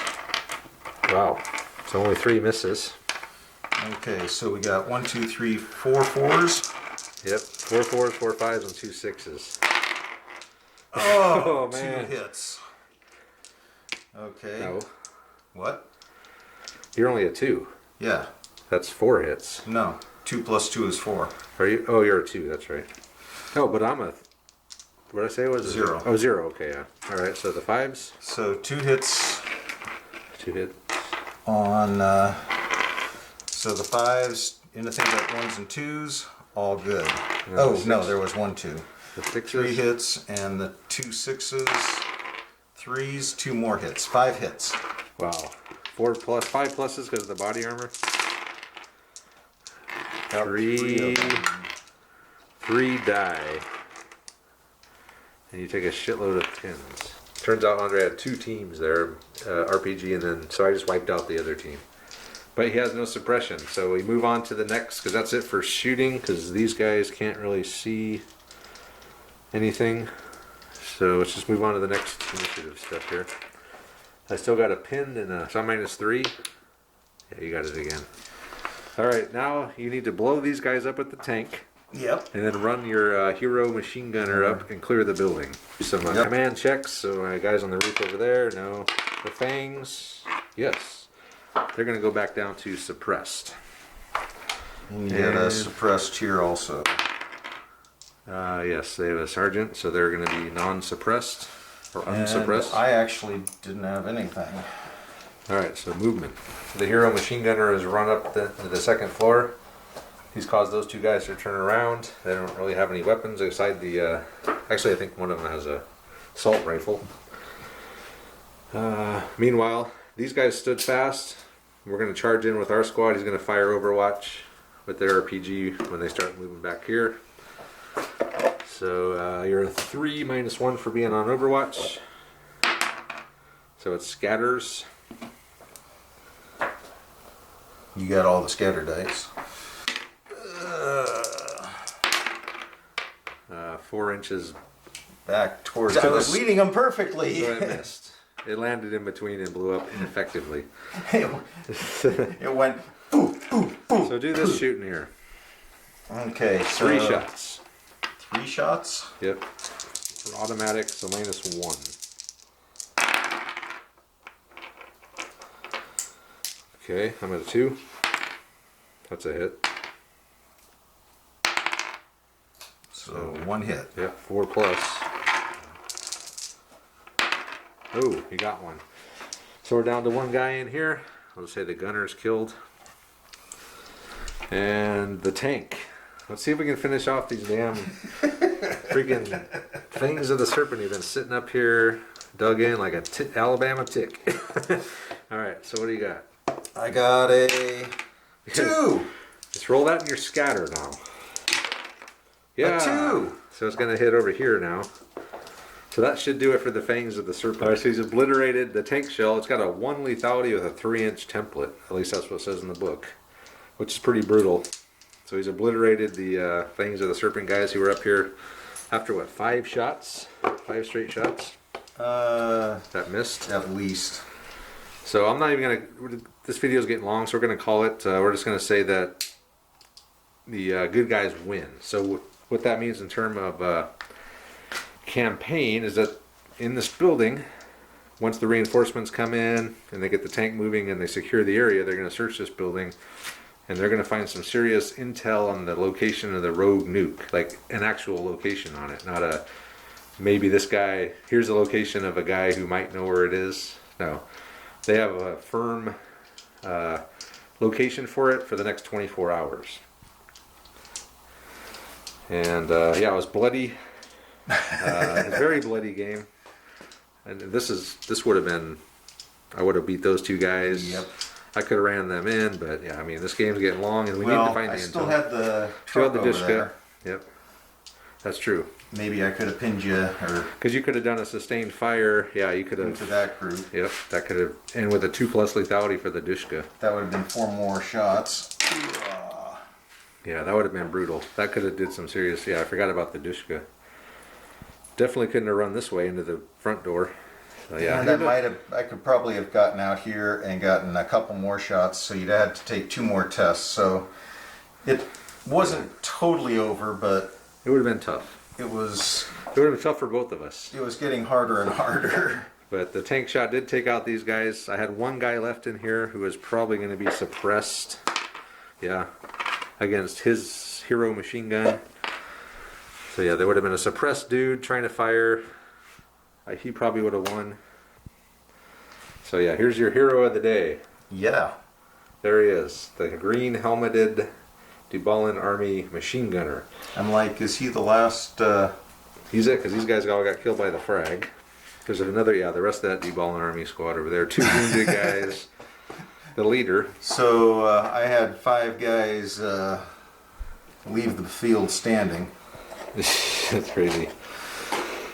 Wow. So only 3 misses. Okay, so we got 1, 2, 3, 4 fours. Yep. 4 4s, 4 5s, and 2 6s. Oh, man. 2 hits. Okay. No. What? You're only a 2. Yeah. That's 4 hits. No. 2 plus 2 is 4. Are you? Oh, you're a 2. That's right. Oh, but I'm a. What did I say it was? 0. Oh, 0. Okay, yeah. All right. So the 5s. So 2 hits 2 hits. on. So the 5s, anything but 1s and 2s, all good. Oh no, there was 1 2. The 6s. 3 hits and the 2 6s, 3s, 2 more hits, 5 hits. Wow. 4 plus 5 pluses because of the body armor. Got 3 of them. die. And you take a shitload of 10s. Turns out Andre had 2 teams there, RPG, and then so I just wiped out the other team. But he has no suppression, so we move on to the next because that's it for shooting. Because these guys can't really see anything, so let's just move on to the next initiative stuff here. I still got a pin and so I'm minus 3. Yeah, you got it again. All right, now you need to blow these guys up at the tank. Yep. And then run your hero machine gunner up and clear the building. Do some command checks. So guys on the roof over there, no. The fangs, yes. They're going to go back down to suppressed. And you got a suppressed here also. Yes, they have a sergeant, so they're going to be non-suppressed or unsuppressed. And I actually didn't have anything. All right, so movement. The hero machine gunner has run up to the second floor. He's caused those 2 guys to turn around. They don't really have any weapons aside the... actually, I think one of them has a assault rifle. Meanwhile, these guys stood fast. We're going to charge in with our squad. He's going to fire Overwatch with their RPG when they start moving back here. So you're a 3 minus 1 for being on Overwatch. So it scatters. You got all the scatter dice. 4 inches. Back towards. I was leading them perfectly. So it missed. It landed in between and blew up ineffectively. It went. Boom, boom, boom. So do this shooting here. Okay, so 3 shots. 3 shots. Yep. For automatic, so minus 1. Okay, I'm at a 2. That's a hit. So 1 hit. Yep, 4 plus. Oh, you got one. So we're down to 1 guy in here. I'll say the gunner's killed. And the tank. Let's see if we can finish off these damn freaking things of the serpent. He's been sitting up here, dug in like a Alabama tick. Alright, so what do you got? I got a 2. Just roll that in your scatter now. Yeah. A 2. So it's going to hit over here now. So that should do it for the fangs of the serpent. Alright, so he's obliterated the tank shell. It's got a 1 lethality with a 3-inch template. At least that's what it says in the book. Which is pretty brutal. So he's obliterated the fangs of the serpent guys who were up here after what, 5 shots? 5 straight shots? That missed? At least. So I'm not even going to... This video is getting long, so we're going to call it... we're just going to say that the good guys win. So what that means in terms of campaign is that in this building, once the reinforcements come in and they get the tank moving and they secure the area, they're going to search this building and they're going to find some serious intel on the location of the rogue nuke, like an actual location on it, not a maybe this guy, here's the location of a guy who might know where it is. No. They have a firm location for it for the next 24 hours. And yeah, it was bloody. A very bloody game. And this would have been, I would have beat those two guys. Yep. I could have ran them in, but yeah, I mean, this game's getting long, and we need to find the intel. I still had the Still had truck the over Dishka. there. Yep, that's true. Maybe I could have pinned you or Because you could have done a sustained fire. Yeah, you could into have. that group. Yep, that could have, and with a 2+ lethality for the Dishka. That would have been 4 more shots. Yeah, that would have been brutal. That could have did some serious. Yeah, I forgot about the Dishka. Definitely couldn't have run this way into the front door. So, yeah, And I could probably have gotten out here and gotten a couple more shots, so you'd had to take 2 more tests. So it wasn't totally over, but it would have been tough. it was It would have been tough for both of us. getting harder and harder. But the tank shot did take out these guys. I had one guy left in here who was probably going to be suppressed. Yeah, against his hero machine gun. So yeah, there would have been a suppressed dude trying to fire. He probably would have won. So yeah, here's your hero of the day. Yeah. There he is, the green helmeted Dubalan Army machine gunner. I'm like, is he the last? He's it, because these guys all got killed by the frag. There's another, yeah, the rest of that Dubalan Army squad over there. 2 wounded guys. The leader. So I had 5 guys leave the field standing. That's crazy.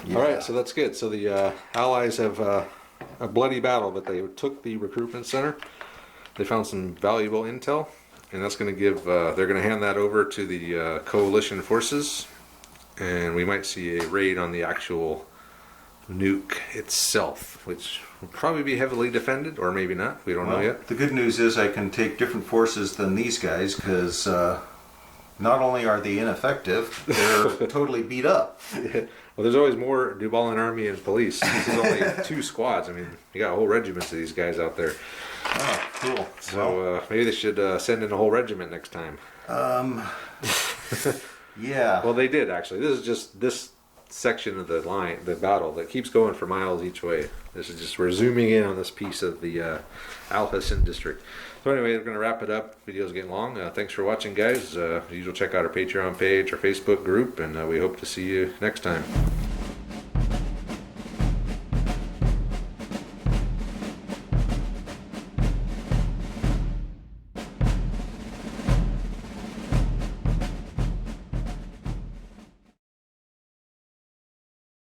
Yeah. All right, so that's good. So the Allies have a bloody battle, but they took the recruitment center. They found some valuable intel, and that's going to give. They're going to hand that over to the coalition forces, and we might see a raid on the actual nuke itself, which will probably be heavily defended, or maybe not. We don't know yet. The good news is I can take different forces than these guys because not only are they ineffective, they're totally beat up. Well, there's always more Dubalan Army and police. This is only 2 squads. I mean, you got whole regiments of these guys out there. Oh, cool. So maybe they should send in a whole regiment next time. Yeah. Well, they did actually. This is just this section of the line, the battle that keeps going for miles each way. This is just, we're zooming in on this piece of the Al-Hasin District. So anyway, we're going to wrap it up. Video's getting long. Thanks for watching, guys. As usual, check out our Patreon page, our Facebook group, and we hope to see you next time.